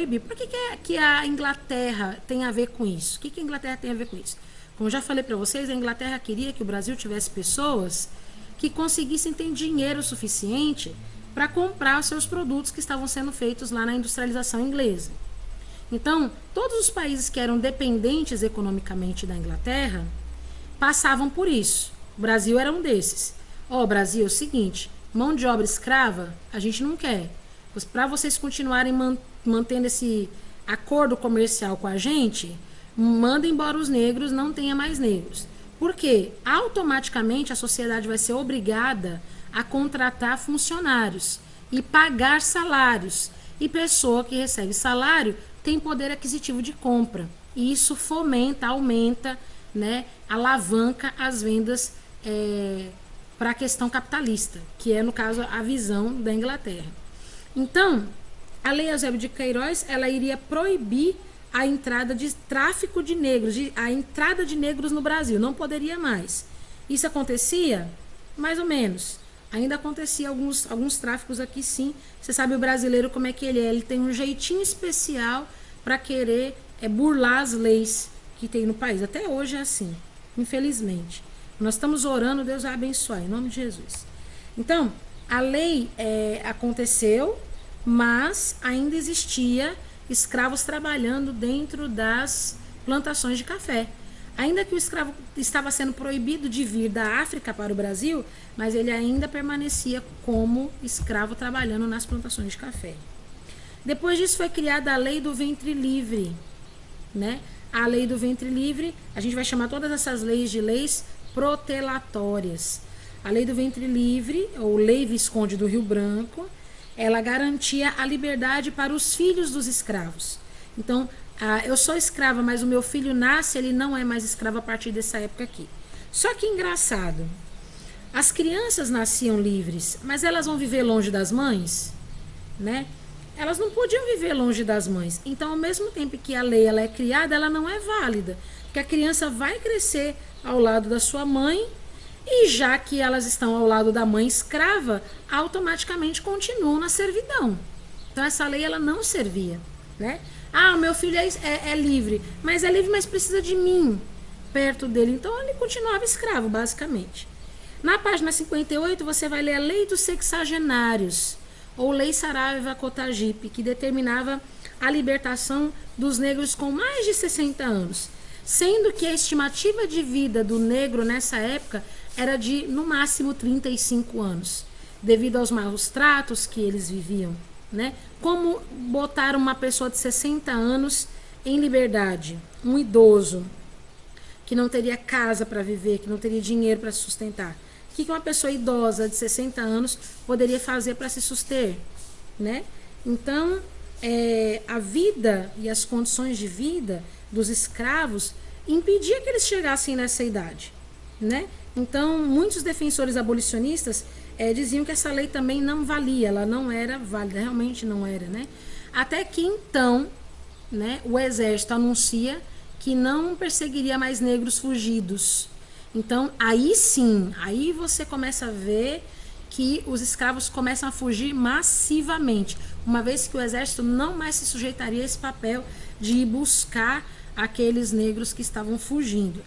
que a Inglaterra tem a ver com isso? O que a Inglaterra tem a ver com isso? Como eu já falei para vocês, a Inglaterra queria que o Brasil tivesse pessoas que conseguissem ter dinheiro suficiente para comprar os seus produtos que estavam sendo feitos lá na industrialização inglesa. Então, todos os países que eram dependentes economicamente da Inglaterra passavam por isso. O Brasil era um desses. Brasil, é o seguinte, mão de obra escrava, a gente não quer. Para vocês continuarem mantendo esse acordo comercial com a gente, manda embora os negros, não tenha mais negros. Por quê? Automaticamente a sociedade vai ser obrigada a contratar funcionários e pagar salários. E pessoa que recebe salário tem poder aquisitivo de compra. E isso fomenta, aumenta, né, alavanca as vendas para a questão capitalista, que é, no caso, a visão da Inglaterra. Então, a Lei Eusébio de Queiroz, ela iria proibir a entrada de tráfico de negros, a entrada de negros no Brasil, não poderia mais. Isso acontecia? Mais ou menos. Ainda acontecia alguns tráficos aqui, sim. Você sabe o brasileiro como é que ele é. Ele tem um jeitinho especial para querer burlar as leis que tem no país. Até hoje é assim, infelizmente. Nós estamos orando, Deus vai abençoar, em nome de Jesus. Então, a lei aconteceu, mas ainda existia escravos trabalhando dentro das plantações de café. Ainda que o escravo estava sendo proibido de vir da África para o Brasil, mas ele ainda permanecia como escravo trabalhando nas plantações de café. Depois disso foi criada a Lei do Ventre Livre, né? A Lei do Ventre Livre, a gente vai chamar todas essas leis de leis protelatórias. A lei do ventre livre, ou lei Visconde do Rio Branco, ela garantia a liberdade para os filhos dos escravos. Então, eu sou escrava, mas o meu filho nasce, ele não é mais escravo a partir dessa época aqui. Só que engraçado, as crianças nasciam livres, mas elas vão viver longe das mães, né? Elas não podiam viver longe das mães. Então, ao mesmo tempo que a lei ela é criada, ela não é válida, porque a criança vai crescer ao lado da sua mãe, e já que elas estão ao lado da mãe escrava, automaticamente continuam na servidão. Então, essa lei ela não servia, né? Ah, o meu filho é livre, mas precisa de mim perto dele. Então, ele continuava escravo, basicamente. Na página 58, você vai ler a Lei dos Sexagenários, ou Lei Saraiva Cotagipe, que determinava a libertação dos negros com mais de 60 anos, sendo que a estimativa de vida do negro nessa época era de, no máximo, 35 anos, devido aos maus tratos que eles viviam, né? Como botar uma pessoa de 60 anos em liberdade, um idoso que não teria casa para viver, que não teria dinheiro para se sustentar? O que uma pessoa idosa de 60 anos poderia fazer para se suster, né? Então, a vida e as condições de vida dos escravos impedia que eles chegassem nessa idade, né? Então, muitos defensores abolicionistas diziam que essa lei também não valia, ela não era válida, realmente não era, né? Até que então, né, o exército anuncia que não perseguiria mais negros fugidos. Então, aí sim, aí você começa a ver que os escravos começam a fugir massivamente, uma vez que o exército não mais se sujeitaria a esse papel de ir buscar aqueles negros que estavam fugindo.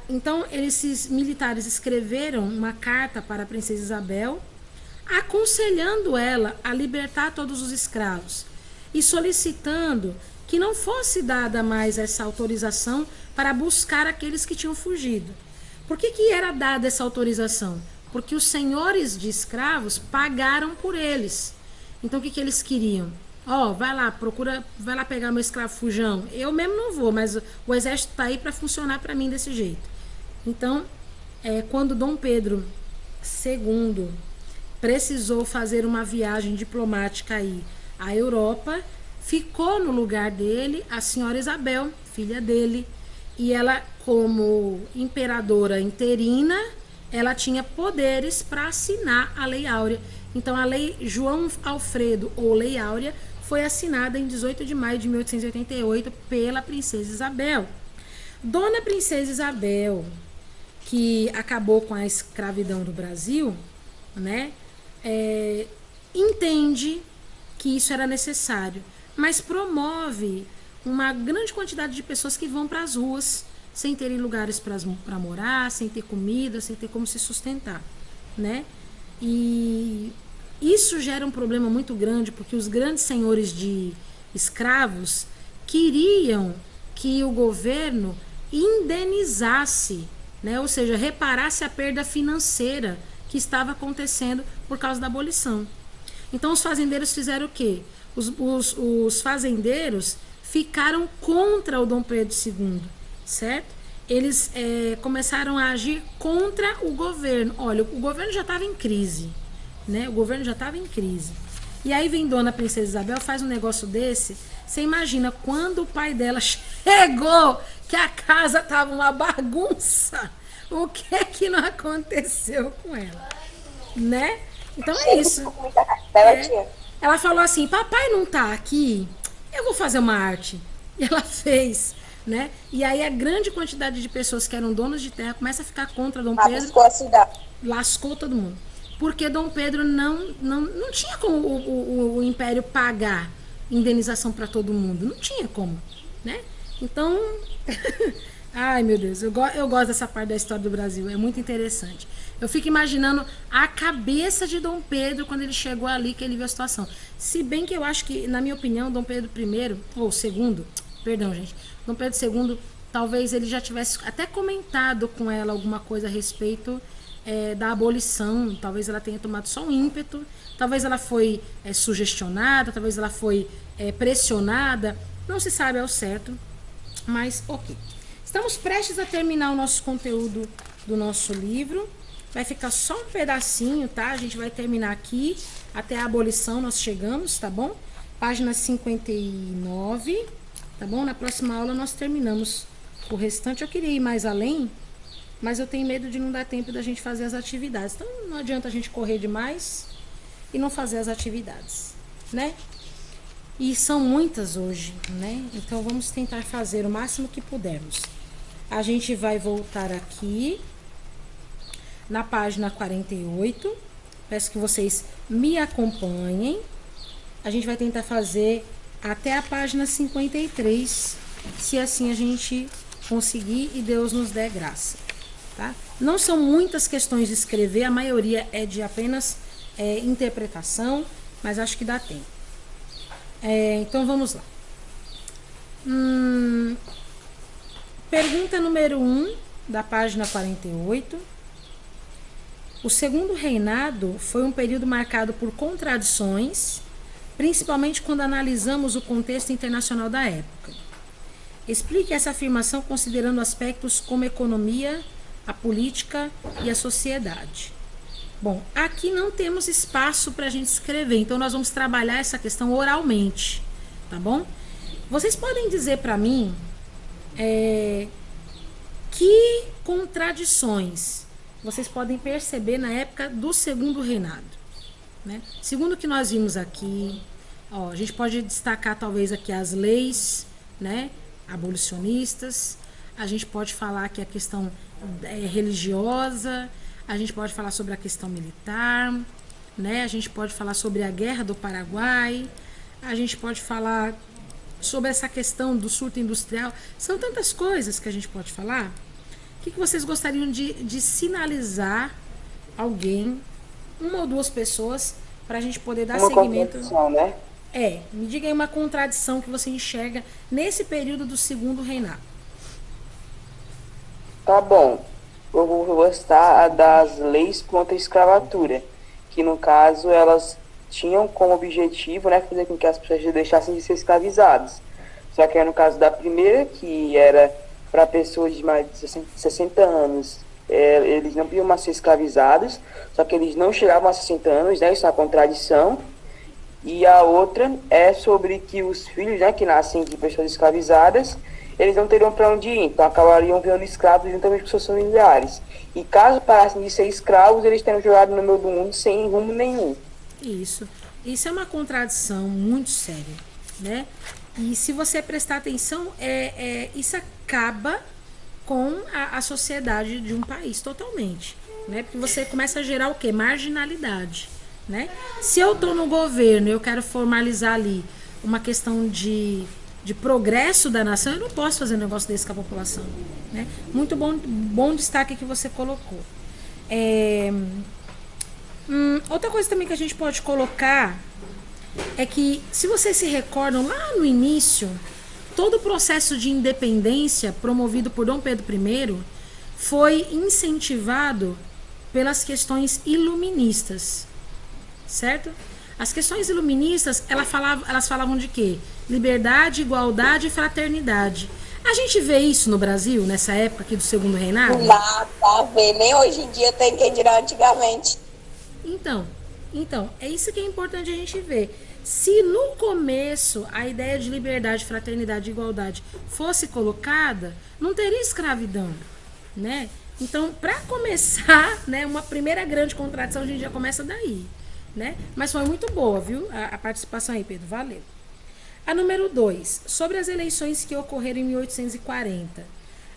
Então, esses militares escreveram uma carta para a princesa Isabel, aconselhando ela a libertar todos os escravos e solicitando que não fosse dada mais essa autorização para buscar aqueles que tinham fugido. Por que era dada essa autorização? Porque os senhores de escravos pagaram por eles. Então, o que eles queriam? Vai lá, vai lá pegar meu escravo fujão. Eu mesmo não vou, mas o exército está aí para funcionar para mim desse jeito. Então, quando Dom Pedro II precisou fazer uma viagem diplomática aí à Europa, ficou no lugar dele a senhora Isabel, filha dele, e ela, como imperadora interina, ela tinha poderes para assinar a Lei Áurea. Então, a Lei João Alfredo, ou Lei Áurea, foi assinada em 18 de maio de 1888 pela princesa Isabel. Dona Princesa Isabel, que acabou com a escravidão do Brasil, né, entende que isso era necessário, mas promove uma grande quantidade de pessoas que vão para as ruas sem terem lugares para morar, sem ter comida, sem ter como se sustentar, né? E isso gera um problema muito grande, porque os grandes senhores de escravos queriam que o governo indenizasse, né? Ou seja, reparasse a perda financeira que estava acontecendo por causa da abolição. Então, os fazendeiros fizeram o quê? Os fazendeiros ficaram contra o Dom Pedro II, certo? Eles começaram a agir contra o governo. Olha, o governo já estava em crise, né? O governo já estava em crise. E aí vem Dona Princesa Isabel, faz um negócio desse. Você imagina quando o pai dela chegou, que a casa estava uma bagunça. O que é que não aconteceu com ela, né? Então é isso. Ela falou assim: papai não tá aqui, eu vou fazer uma arte. E ela fez, né? E aí a grande quantidade de pessoas que eram donos de terra começa a ficar contra Dom Pedro. Lascou a cidade. Lascou todo mundo. Porque Dom Pedro não tinha como o Império pagar indenização para todo mundo. Não tinha como, né? Então, ai meu Deus, eu gosto dessa parte da história do Brasil, é muito interessante. Eu fico imaginando a cabeça de Dom Pedro quando ele chegou ali, que ele viu a situação. Se bem que eu acho que, na minha opinião, Dom Pedro I, ou segundo, perdão gente, Dom Pedro II, talvez ele já tivesse até comentado com ela alguma coisa a respeito da abolição. Talvez ela tenha tomado só um ímpeto, talvez ela foi sugestionada, talvez ela foi pressionada, não se sabe ao certo, mas ok. Estamos prestes a terminar o nosso conteúdo do nosso livro. Vai ficar só um pedacinho, tá? A gente vai terminar aqui. Até a abolição nós chegamos, tá bom? Página 59, tá bom? Na próxima aula nós terminamos o restante. Eu queria ir mais além, mas eu tenho medo de não dar tempo da gente fazer as atividades. Então não adianta a gente correr demais e não fazer as atividades, né? E são muitas hoje, né? Então vamos tentar fazer o máximo que pudermos. A gente vai voltar aqui na página 48. Peço que vocês me acompanhem. A gente vai tentar fazer até a página 53, se assim a gente conseguir e Deus nos der graça, tá? Não são muitas questões de escrever, a maioria é de apenas interpretação, mas acho que dá tempo. Então vamos lá. Pergunta número 1 da página 48. O segundo reinado foi um período marcado por contradições, principalmente quando analisamos o contexto internacional da época. Explique essa afirmação considerando aspectos como a economia, a política e a sociedade. Bom, aqui não temos espaço para a gente escrever, então nós vamos trabalhar essa questão oralmente, tá bom? Vocês podem dizer para mim que contradições vocês podem perceber na época do segundo reinado, né? Segundo o que nós vimos aqui, a gente pode destacar talvez aqui as leis, né, abolicionistas. A gente pode falar que a questão religiosa, a gente pode falar sobre a questão militar, né? A gente pode falar sobre a Guerra do Paraguai, a gente pode falar sobre essa questão do surto industrial. São tantas coisas que a gente pode falar. O que vocês gostariam de sinalizar alguém, uma ou duas pessoas, para a gente poder dar seguimento? Né? Me diga aí uma contradição que você enxerga nesse período do segundo reinado. Tá bom. Eu vou gostar das leis contra a escravatura, que no caso elas tinham como objetivo, né, fazer com que as pessoas deixassem de ser escravizadas. Só que no caso da primeira, que era para pessoas de mais de 60 anos, eles não podiam mais ser escravizados, só que eles não chegavam a 60 anos, né, isso é uma contradição. E a outra é sobre que os filhos, né, que nascem de pessoas escravizadas, eles não teriam para onde ir, então acabariam virando escravos juntamente com seus familiares. E caso parassem de ser escravos, eles teriam jogado no meio do mundo sem rumo nenhum. Isso é uma contradição muito séria, né? E se você prestar atenção, isso acaba com a sociedade de um país totalmente, né? Porque você começa a gerar o quê? Marginalidade, né? Se eu estou no governo e eu quero formalizar ali uma questão de progresso da nação, eu não posso fazer um negócio desse com a população, né? Muito bom destaque que você colocou. Outra coisa também que a gente pode colocar é que, se vocês se recordam, lá no início, todo o processo de independência promovido por Dom Pedro I foi incentivado pelas questões iluministas, certo? As questões iluministas, elas falavam de quê? Liberdade, igualdade e fraternidade. A gente vê isso no Brasil, nessa época aqui do segundo reinado? Lá, tá vendo? Nem hoje em dia tem quem dirá antigamente. Então, é isso que é importante a gente ver. Se no começo a ideia de liberdade, fraternidade e igualdade fosse colocada, não teria escravidão, né? Então, para começar, né, uma primeira grande contradição, a gente já começa daí, né? Mas foi muito boa, viu? A participação aí, Pedro, valeu. A número 2, sobre as eleições que ocorreram em 1840.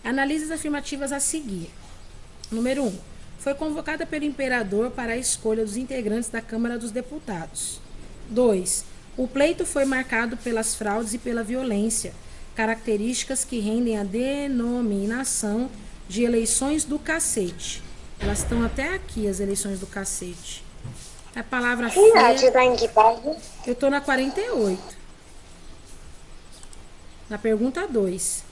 Analise as afirmativas a seguir. Número 1. Foi convocada pelo imperador para a escolha dos integrantes da Câmara dos Deputados. 2. O pleito foi marcado pelas fraudes e pela violência, características que rendem a denominação de eleições do cacete. Elas estão até aqui, as eleições do cacete. A palavra feia... Tá em que página? Eu estou na 48. Na pergunta 2.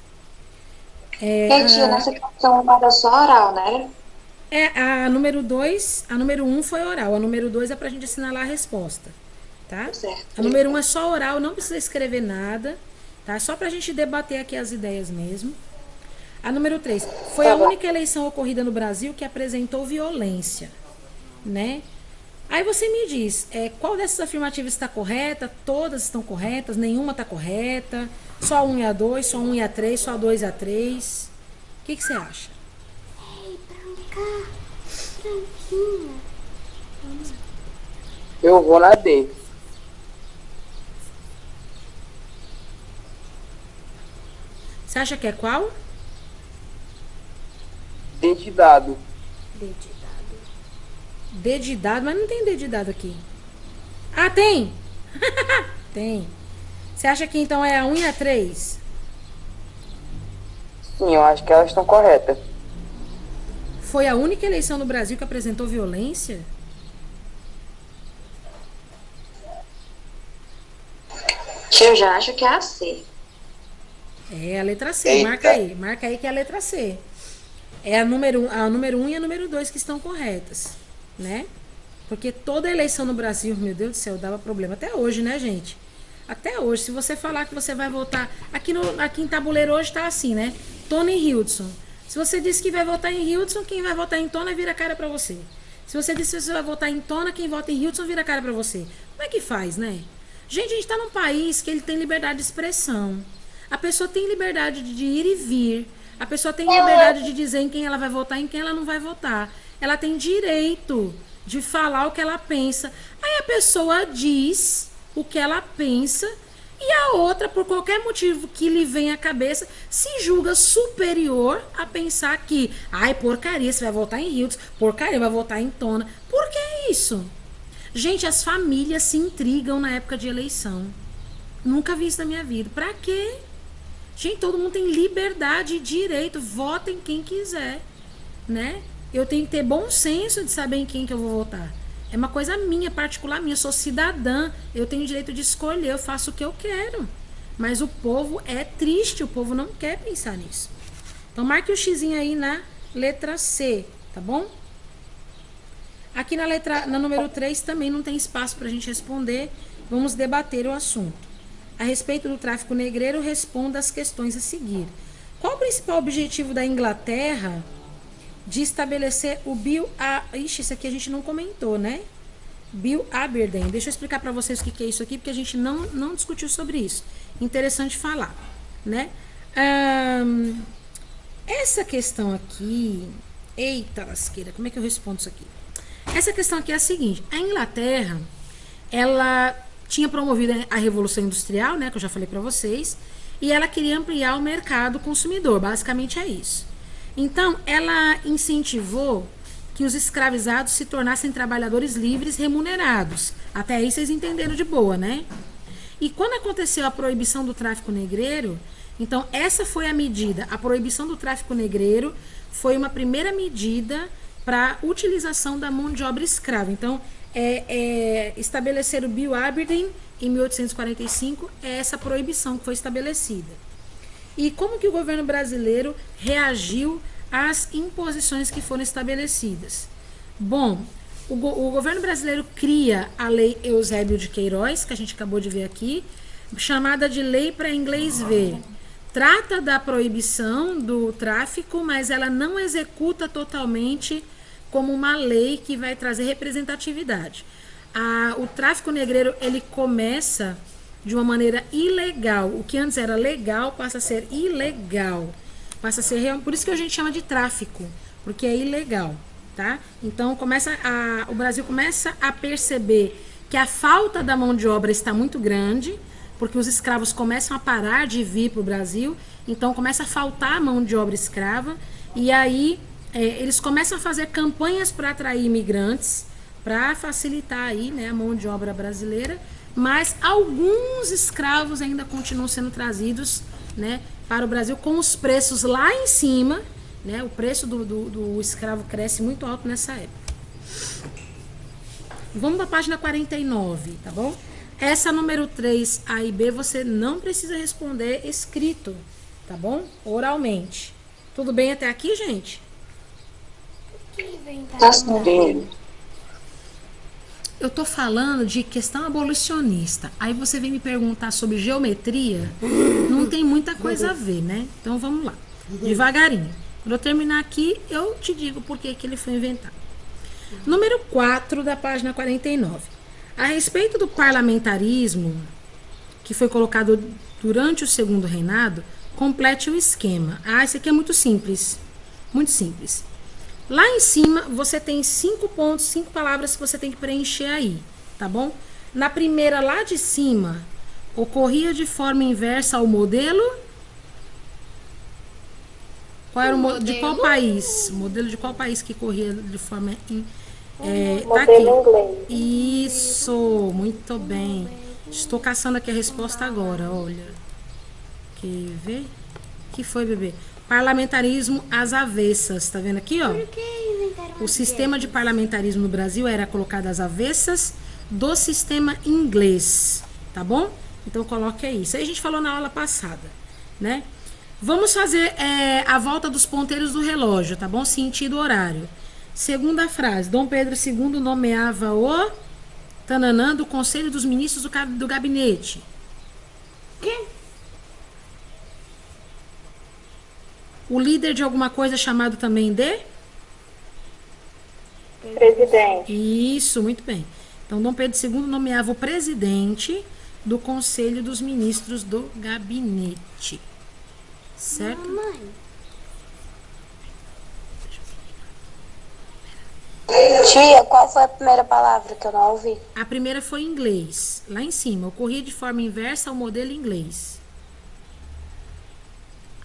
Gente, nessa questão era só oral, né? A número 2, a número 1 foi oral, a número 2 é pra gente assinalar a resposta, tá? Certo. A número 1 é só oral, não precisa escrever nada, tá? Só pra gente debater aqui as ideias mesmo. A número 3. Foi a única eleição ocorrida no Brasil que apresentou violência, né? Aí você me diz, qual dessas afirmativas está correta? Todas estão corretas? Nenhuma está correta? Só a 1 e a 2, só a 1 e a 3, só a 2 e a 3? O que você acha? Ei, branca, branquinha. Eu vou na D. Você acha que é qual? D de dado. D de dado. D de dado, mas não tem D de dado aqui. Ah, tem! Tem. Você acha que então é a 1 e a 3? Sim, eu acho que elas estão corretas. Foi a única eleição no Brasil que apresentou violência? Eu já acho que é a C. É a letra C, Eita. marca aí que é a letra C. É a número 1 e a número 2 que estão corretas, né? Porque toda eleição no Brasil, meu Deus do céu, dava problema. Até hoje, né, gente? Até hoje, se você falar que você vai votar... Aqui em Tabuleiro hoje tá assim, né? Tona e Hildson. Se você disse que vai votar em Hildson, quem vai votar em Tona vira a cara pra você. Se você disse que você vai votar em Tona, quem vota em Hildson vira a cara pra você. Como é que faz, né? Gente, a gente tá num país que ele tem liberdade de expressão. A pessoa tem liberdade de ir e vir. A pessoa tem liberdade de dizer em quem ela vai votar e em quem ela não vai votar. Ela tem direito de falar o que ela pensa. Aí a pessoa diz o que ela pensa e a outra, por qualquer motivo que lhe venha à cabeça, se julga superior a pensar que, ai, porcaria, você vai votar em Hilton, porcaria, vai votar em Tona. Por que isso? Gente, as famílias se intrigam na época de eleição. Nunca vi isso na minha vida. Pra quê? Gente, todo mundo tem liberdade e direito. Votem quem quiser, né? Eu tenho que ter bom senso de saber em quem que eu vou votar. É uma coisa minha, particular minha. Eu sou cidadã. Eu tenho o direito de escolher. Eu faço o que eu quero. Mas o povo é triste. O povo não quer pensar nisso. Então, marque o xizinho aí na letra C, tá bom? Aqui na número 3 também não tem espaço para a gente responder. Vamos debater o assunto. A respeito do tráfico negreiro, responda as questões a seguir. Qual o principal objetivo da Inglaterra de estabelecer o Bill... Ixi, isso aqui a gente não comentou, né? Bill Aberdeen. Deixa eu explicar para vocês o que é isso aqui, porque a gente não discutiu sobre isso. Interessante falar, né? Essa questão aqui... Eita lasqueira, como é que eu respondo isso aqui? Essa questão aqui é a seguinte. A Inglaterra, ela tinha promovido a Revolução Industrial, né, que eu já falei para vocês, e ela queria ampliar o mercado consumidor, basicamente é isso. Então, ela incentivou que os escravizados se tornassem trabalhadores livres remunerados. Até aí vocês entenderam de boa, né? E quando aconteceu a proibição do tráfico negreiro, então essa foi a medida. A proibição do tráfico negreiro foi uma primeira medida para a utilização da mão de obra escrava. Então, estabelecer o Bill Aberdeen em 1845 é essa proibição que foi estabelecida. E como que o governo brasileiro reagiu às imposições que foram estabelecidas? Bom, o governo brasileiro cria a Lei Eusébio de Queiroz, que a gente acabou de ver aqui, chamada de Lei para Inglês Ver. Trata da proibição do tráfico, mas ela não executa totalmente como uma lei que vai trazer representatividade. O tráfico negreiro, ele começa de uma maneira ilegal. O que antes era legal passa a ser ilegal. Passa a ser por isso que a gente chama de tráfico, porque é ilegal, tá? Então o Brasil começa a perceber que a falta da mão de obra está muito grande, porque os escravos começam a parar de vir para o Brasil, então começa a faltar mão de obra escrava, e aí eles começam a fazer campanhas para atrair imigrantes, para facilitar aí, né, a mão de obra brasileira, mas alguns escravos ainda continuam sendo trazidos, né, para o Brasil com os preços lá em cima, né, o preço do escravo cresce muito alto nessa época. Vamos para a página 49, tá bom? Essa número 3, A e B, você não precisa responder escrito, tá bom? Oralmente. Tudo bem até aqui, gente? Tá bem. Eu tô falando de questão abolicionista. Aí você vem me perguntar sobre geometria, não tem muita coisa a ver, né? Então vamos lá. Devagarinho. Quando eu terminar aqui, eu te digo por que ele foi inventado. Número 4 da página 49. A respeito do parlamentarismo, que foi colocado durante o segundo reinado, complete o esquema. Ah, esse aqui é muito simples. Muito simples. Lá em cima, você tem 5 pontos, 5 palavras que você tem que preencher aí, tá bom? Na primeira, lá de cima, ocorria de forma inversa ao modelo. Qual era de qual país? O modelo de qual país que corria de forma tá aqui. Inglês. Isso, muito bem. Estou caçando aqui a resposta agora, olha. Quer ver? Que foi, bebê? Parlamentarismo às avessas, tá vendo aqui, ó? O sistema de parlamentarismo no Brasil era colocado às avessas do sistema inglês, tá bom? Então coloque aí. Isso aí a gente falou na aula passada, né? Vamos fazer a volta dos ponteiros do relógio, tá bom? Sentido horário. Segunda frase. Dom Pedro II nomeava o tananã do Conselho dos Ministros do Gabinete. Quê? O líder de alguma coisa é chamado também de? Presidente. Isso, muito bem. Então, Dom Pedro II nomeava o presidente do Conselho dos Ministros do Gabinete. Certo? Mamãe. Tia, qual foi a primeira palavra que eu não ouvi? A primeira foi em inglês. Lá em cima. Ocorria de forma inversa ao modelo inglês.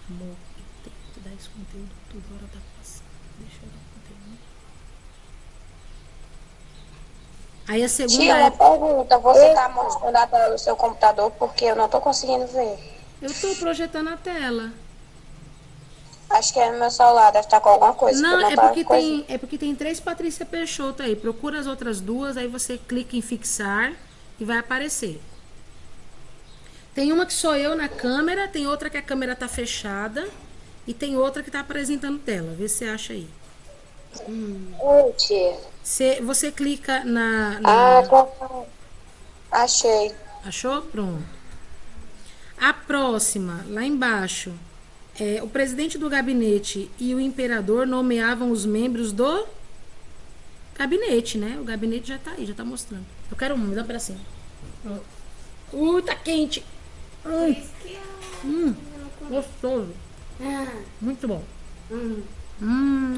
Amor, tem que dar esse conteúdo tudo. Hora tá passando. Deixa eu dar o conteúdo. Aí a segunda Tia, é... uma pergunta. Você tá mostrando a tela do seu computador porque eu não tô conseguindo ver. Eu tô projetando a tela. Acho que é no meu celular, deve estar com alguma coisa. Não, porque é porque tem 3 Patrícia Peixoto aí. Procura as outras 2, aí você clica em fixar e vai aparecer. Tem uma que sou eu na câmera, tem outra que a câmera tá fechada e tem outra que tá apresentando tela. Vê se você acha aí. Oi, tia. Você clica na... Achei. Achou? Pronto. A próxima, lá embaixo, o presidente do gabinete e o imperador nomeavam os membros do gabinete, né? O gabinete já tá aí, já tá mostrando. Eu quero me dá um pedacinho. Tá quente. Gostoso. Muito bom.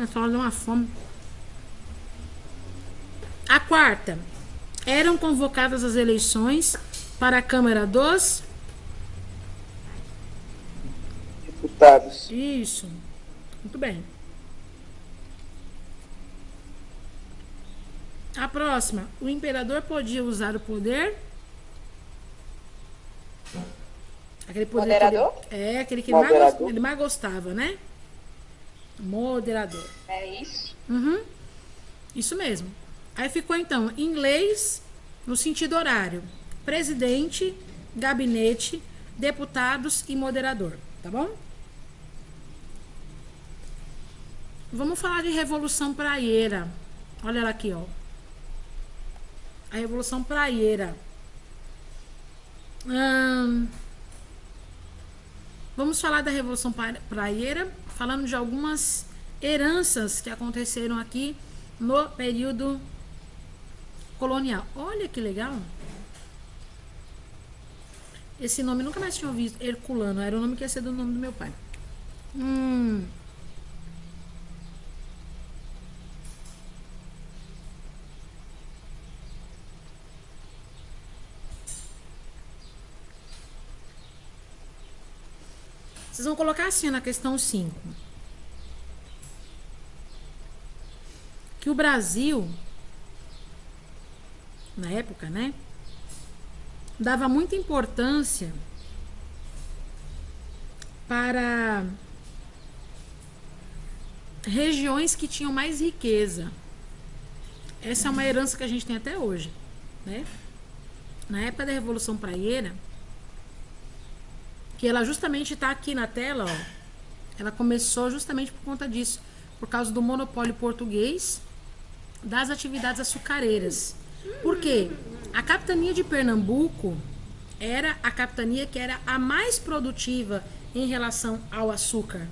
É só dar uma fome. A quarta. Eram convocadas as eleições para a Câmara dos... Deputados. Isso. Muito bem. A próxima. O imperador podia usar o poder... Aquele poder Moderador? aquele que Moderador. ele mais gostava, né? Moderador. É isso? Uhum. Isso mesmo. Aí ficou então inglês no sentido horário: presidente, gabinete, deputados e moderador, tá bom? Vamos falar de Revolução Praieira. Olha ela aqui, ó. A Revolução Praieira. Vamos falar da Revolução Praieira, falando de algumas heranças que aconteceram aqui no período colonial. Olha que legal. Esse nome eu nunca mais tinha ouvido. Herculano. Era o nome que ia ser do nome do meu pai. Vocês vão colocar assim na questão 5. Que o Brasil, na época, né, dava muita importância para regiões que tinham mais riqueza. Essa é uma herança que a gente tem até hoje, né? Na época da Revolução Praieira, que ela justamente está aqui na tela, ó, ela começou justamente por conta disso, por causa do monopólio português das atividades açucareiras. Por quê? A capitania de Pernambuco era a capitania que era a mais produtiva em relação ao açúcar.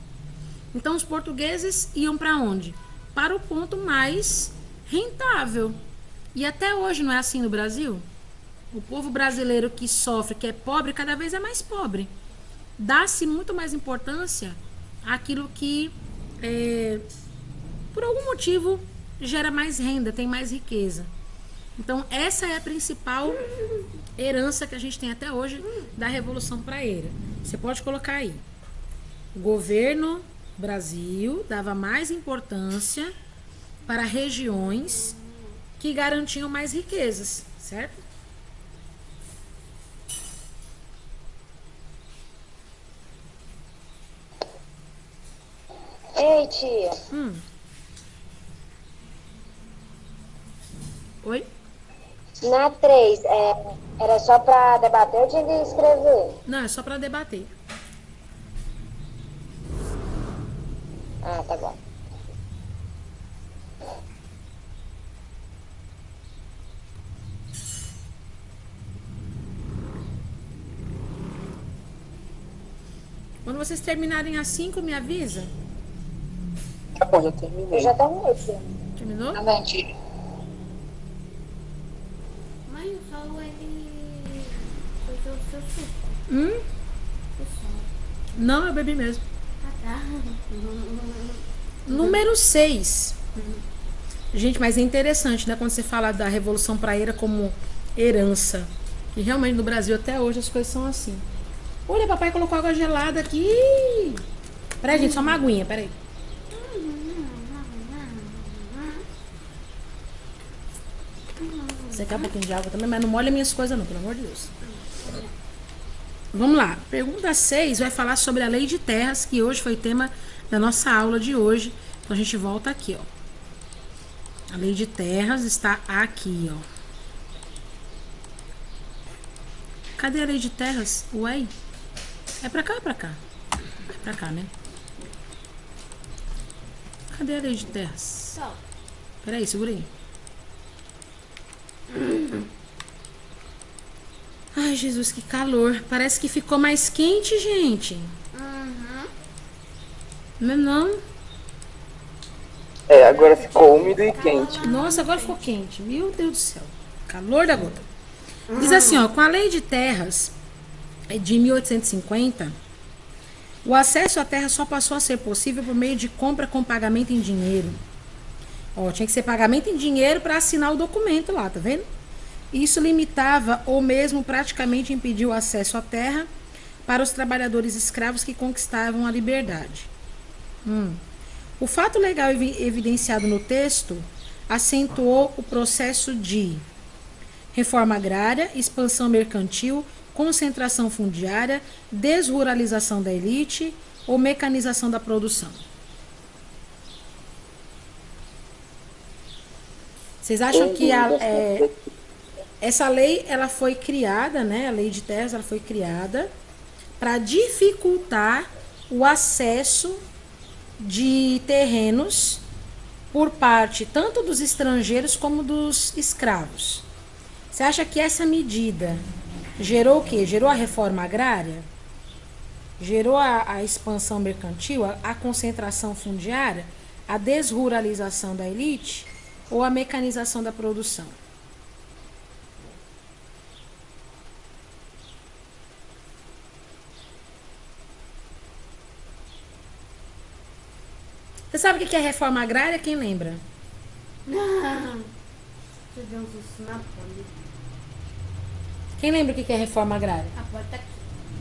Então os portugueses iam para onde? Para o ponto mais rentável. E até hoje não é assim no Brasil? O povo brasileiro que sofre, que é pobre, cada vez é mais pobre. Dá-se muito mais importância àquilo que, por algum motivo, gera mais renda, tem mais riqueza. Então, essa é a principal herança que a gente tem até hoje da Revolução Praeira. Você pode colocar aí. O governo Brasil dava mais importância para regiões que garantiam mais riquezas, certo? Ei, tia. Oi? Na 3, era só pra debater ou tinha que escrever? Não, é só para debater. Ah, tá bom. Quando vocês terminarem às 5, me avisa. Tá bom, já Eu terminei. já terminei, tia. Terminou? Também, tia. Mãe, o sol ele foi o seu suco. Hum? O sol. Não, eu bebi mesmo. Ah, tá. Número 6. Gente, mas é interessante, né? Quando você fala da Revolução Praeira como herança. Que realmente no Brasil até hoje as coisas são assim. Olha, papai colocou água gelada aqui. Peraí, gente, só uma aguinha, peraí. Você quer um pouquinho de água também, mas não molha minhas coisas não, pelo amor de Deus. Vamos lá. Pergunta 6 vai falar sobre a lei de terras, que hoje foi tema da nossa aula de hoje. Então a gente volta aqui, ó. A lei de terras está aqui, ó. Cadê a lei de terras? Ué? É pra cá ou pra cá? É pra cá, né? Cadê a lei de terras? Sol. Peraí, segura aí. Ai, Jesus, que calor. Parece que ficou mais quente, gente. Não é não? Agora ficou úmido e quente. Nossa, agora ficou quente. Meu Deus do céu. Calor da gota. Diz assim, ó, com a lei de terras de 1850, o acesso à terra só passou a ser possível por meio de compra com pagamento em dinheiro. Ó, tinha que ser pagamento em dinheiro para assinar o documento lá, tá vendo? Isso limitava ou mesmo praticamente impediu o acesso à terra para os trabalhadores escravos que conquistavam a liberdade. O fato legal evidenciado no texto acentuou o processo de reforma agrária, expansão mercantil, concentração fundiária, desruralização da elite ou mecanização da produção. Vocês acham que essa lei ela foi criada, né? A lei de terras ela foi criada para dificultar o acesso de terrenos por parte tanto dos estrangeiros como dos escravos. Você acha que essa medida gerou o quê? Gerou a reforma agrária? Gerou a expansão mercantil, a concentração fundiária, a desruralização da elite ou a mecanização da produção? Você sabe o que é reforma agrária? Quem lembra? Você deu um susto na poli. Quem lembra o que é reforma agrária? A porta aqui.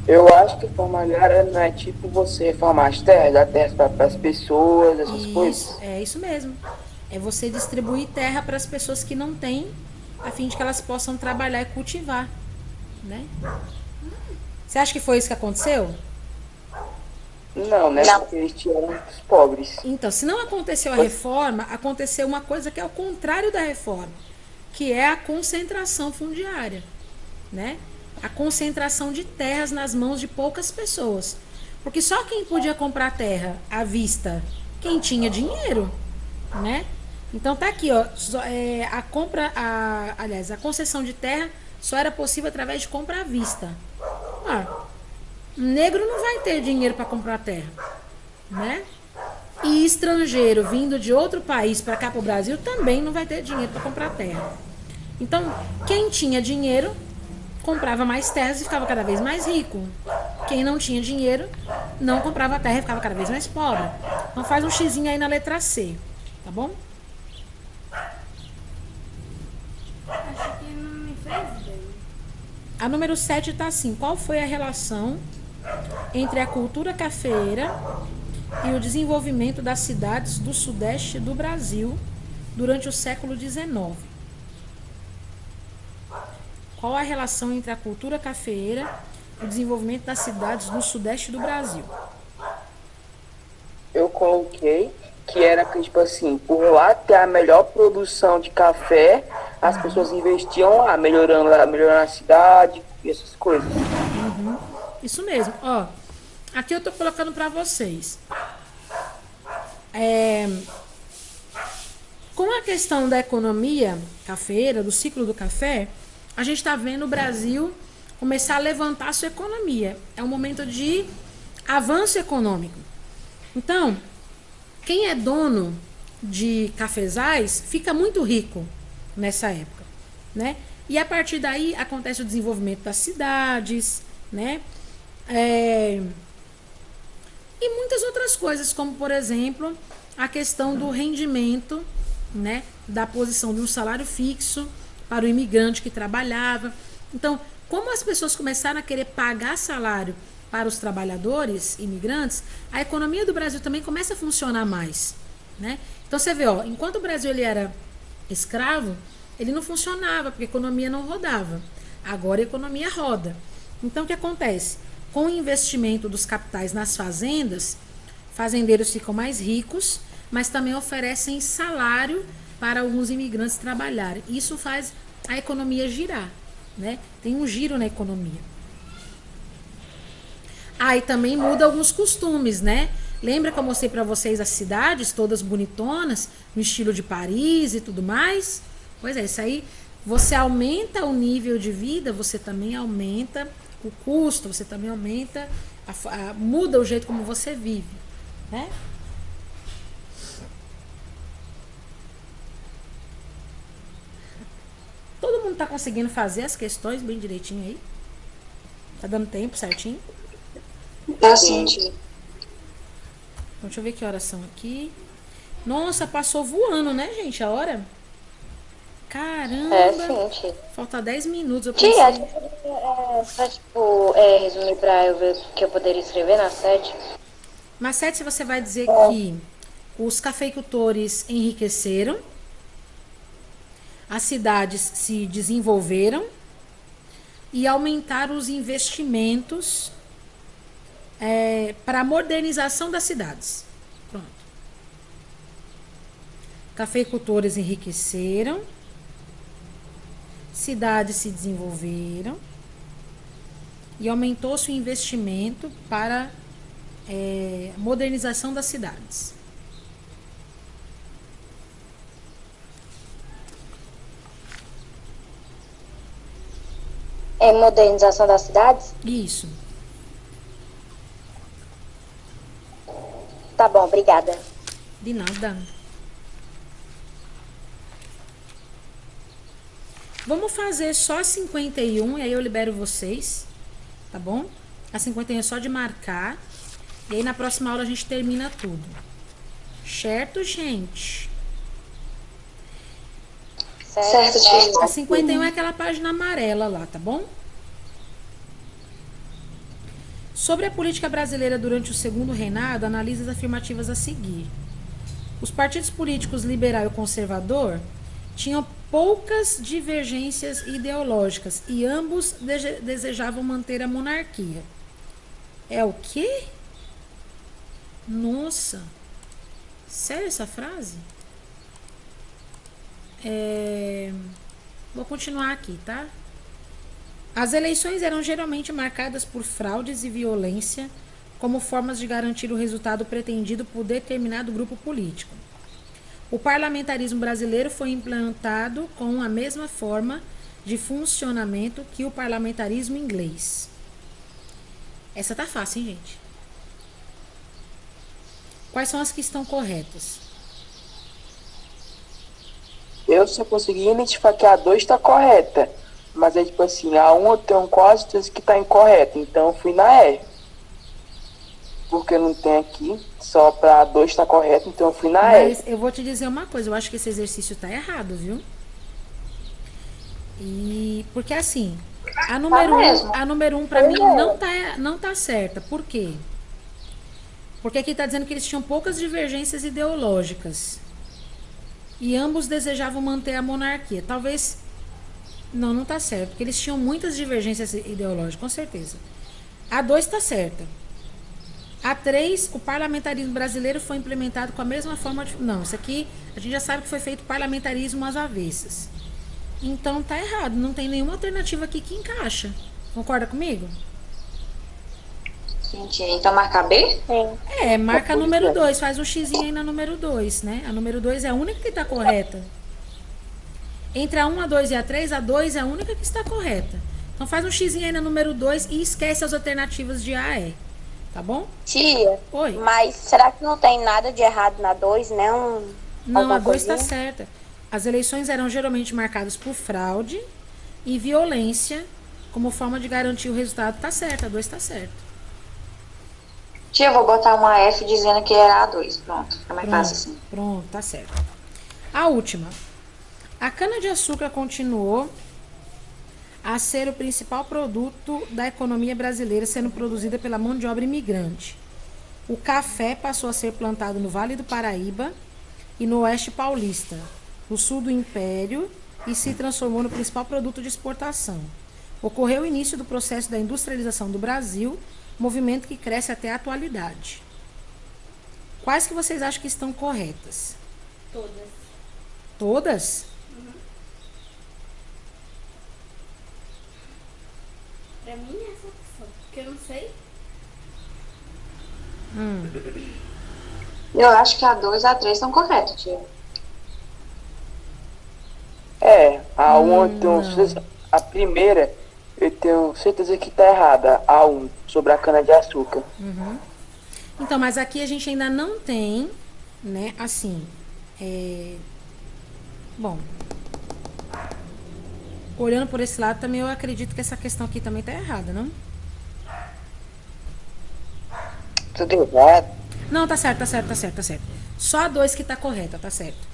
Eu acho que reforma agrária não é tipo você reformar as terras, dar terras para as pessoas, essas coisas. É isso mesmo. É você distribuir terra para as pessoas que não têm, a fim de que elas possam trabalhar e cultivar, né? Você acha que foi isso que aconteceu? Não, né? Não. Porque eles tiraram os pobres. Então, se não aconteceu a reforma, aconteceu uma coisa que é o contrário da reforma, que é a concentração fundiária, né? A concentração de terras nas mãos de poucas pessoas. Porque só quem podia comprar terra à vista, quem tinha dinheiro, né? Então tá aqui, ó, a concessão de terra só era possível através de compra à vista. Negro não vai ter dinheiro para comprar terra, né? E estrangeiro vindo de outro país para cá para o Brasil também não vai ter dinheiro para comprar terra. Então, quem tinha dinheiro comprava mais terras e ficava cada vez mais rico. Quem não tinha dinheiro não comprava terra e ficava cada vez mais pobre. Então faz um xizinho aí na letra C, tá bom? Acho que não me fez bem. A número 7 está assim: qual foi a relação entre a cultura cafeeira e o desenvolvimento das cidades do sudeste do Brasil durante o século XIX? Qual a relação entre a cultura cafeeira e o desenvolvimento das cidades do sudeste do Brasil? Eu coloquei que era que, tipo assim, por lá ter a melhor produção de café, as pessoas investiam lá, melhorando a cidade e essas coisas. Isso mesmo. Ó, aqui eu tô colocando para vocês. Com a questão da economia cafeeira, do ciclo do café, a gente está vendo o Brasil começar a levantar a sua economia. É um momento de avanço econômico. Então, quem é dono de cafezais fica muito rico nessa época, né? E a partir daí acontece o desenvolvimento das cidades, né? E muitas outras coisas, como por exemplo a questão do rendimento, né? Da posição de um salário fixo para o imigrante que trabalhava. Então, como as pessoas começaram a querer pagar salário para os trabalhadores imigrantes, a economia do Brasil também começa a funcionar mais, né? Então você vê, ó, enquanto o Brasil ele era escravo, ele não funcionava, porque a economia não rodava. Agora a economia roda. Então o que acontece? Com o investimento dos capitais nas fazendas, fazendeiros ficam mais ricos, mas também oferecem salário para alguns imigrantes trabalharem. Isso faz a economia girar, né? Tem um giro na economia. E também muda alguns costumes, né? Lembra que eu mostrei para vocês as cidades todas bonitonas, no estilo de Paris e tudo mais? Pois é, isso aí, você aumenta o nível de vida, você também aumenta o custo, você também aumenta, muda o jeito como você vive, né? Todo mundo tá conseguindo fazer as questões bem direitinho aí? Tá dando tempo certinho? Tá sim, tia. Então, deixa eu ver que horas são aqui. Nossa, passou voando, né, gente, a hora? Caramba! Sim, tia. Falta 10 minutos, eu Tia, pensei. acho que só, tipo, resumir pra eu ver o que eu poderia escrever na 7. Na 7 você vai dizer que os cafeicultores enriqueceram, as cidades se desenvolveram e aumentaram os investimentos para a modernização das cidades. Pronto. Cafeicultores enriqueceram, cidades se desenvolveram e aumentou-se o investimento para modernização das cidades. Modernização das cidades? Isso. Tá bom, obrigada. De nada. Vamos fazer só 51 e aí eu libero vocês, tá bom? A 51 é só de marcar. E aí na próxima aula a gente termina tudo. Certo, gente? Certo, tia. A 51 é aquela página amarela lá, tá bom? Sobre a política brasileira durante o segundo reinado, analise as afirmativas a seguir. Os partidos políticos liberal e conservador tinham poucas divergências ideológicas e ambos desejavam manter a monarquia. É o quê? Nossa! Sério essa frase? Vou continuar aqui, tá? As eleições eram geralmente marcadas por fraudes e violência como formas de garantir o resultado pretendido por determinado grupo político. O parlamentarismo brasileiro foi implantado com a mesma forma de funcionamento que o parlamentarismo inglês. Essa tá fácil, hein, gente? Quais são as que estão corretas? Eu só consegui identificar que a 2 está correta. Mas é tipo assim, a 1 eu tenho quase certeza que está incorreta. Então eu fui na E. Porque não tem aqui, só para a 2 está correta, então eu fui na Mas E. eu vou te dizer uma coisa, eu acho que esse exercício tá errado, viu? E porque assim, a número 1 para mim não tá certa. Por quê? Porque aqui está dizendo que eles tinham poucas divergências ideológicas. E ambos desejavam manter a monarquia. Talvez. Não está certo. Porque eles tinham muitas divergências ideológicas, com certeza. A 2 está certa. A 3, o parlamentarismo brasileiro foi implementado com a mesma forma de. Não, isso aqui a gente já sabe que foi feito parlamentarismo às avessas. Então tá errado. Não tem nenhuma alternativa aqui que encaixa. Concorda comigo? Entendi. Então marca B? É, marca a número 2, faz um xizinho aí na número 2, né? A número 2 é a única que está correta. Entre a 1, a 2 e a 3, a 2 é a única que está correta. Então faz um xizinho aí na número 2 e esquece as alternativas de A e E. Tá bom? Tia, Oi. mas será que não tem nada de errado na 2, né? Não, a 2 está certa. As eleições eram geralmente marcadas por fraude e violência como forma de garantir o resultado. Tá certo, a 2 está certa. Tia, eu vou botar uma F dizendo que era A2. Pronto, fica mais fácil assim. Pronto, tá certo. A última. A cana-de-açúcar continuou a ser o principal produto da economia brasileira, sendo produzida pela mão de obra imigrante. O café passou a ser plantado no Vale do Paraíba e no Oeste Paulista, no sul do Império, e se transformou no principal produto de exportação. Ocorreu o início do processo da industrialização do Brasil, movimento que cresce até a atualidade. Quais que vocês acham que estão corretas? Todas. Todas? Pra mim é essa opção. Porque eu não sei. Eu acho que A2 e A3 estão corretos, tia. É, a 1 eu tenho certeza, a primeira eu tenho certeza que tá errada, a 1, sobre a cana-de-açúcar. Então, mas aqui a gente ainda não tem, né, assim, bom, olhando por esse lado também eu acredito que essa questão aqui também tá errada, não? Tudo errado. Não, tá certo, tá certo, tá certo, tá certo. Só a 2 que tá correta, tá certo.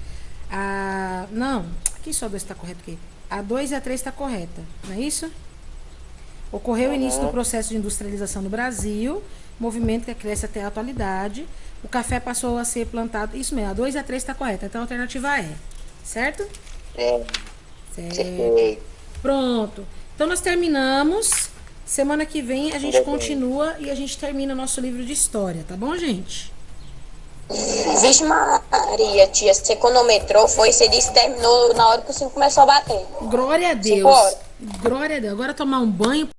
Não, aqui só a 2 tá correta aqui. A 2 e a 3 tá correta, não é isso? Ocorreu o início do processo de industrialização no Brasil, movimento que cresce até a atualidade. O café passou a ser plantado. Isso mesmo, a 2 e a 3 está correta. Então a alternativa é. Certo? Certo. Pronto. Então nós terminamos. Semana que vem a gente continua e a gente termina o nosso livro de história, tá bom, gente? Vixe Maria, tia, você cronometrou, você disse que terminou na hora que o 5 começou a bater. Glória a Deus. 5 horas. Glória a Deus. Agora tomar um banho.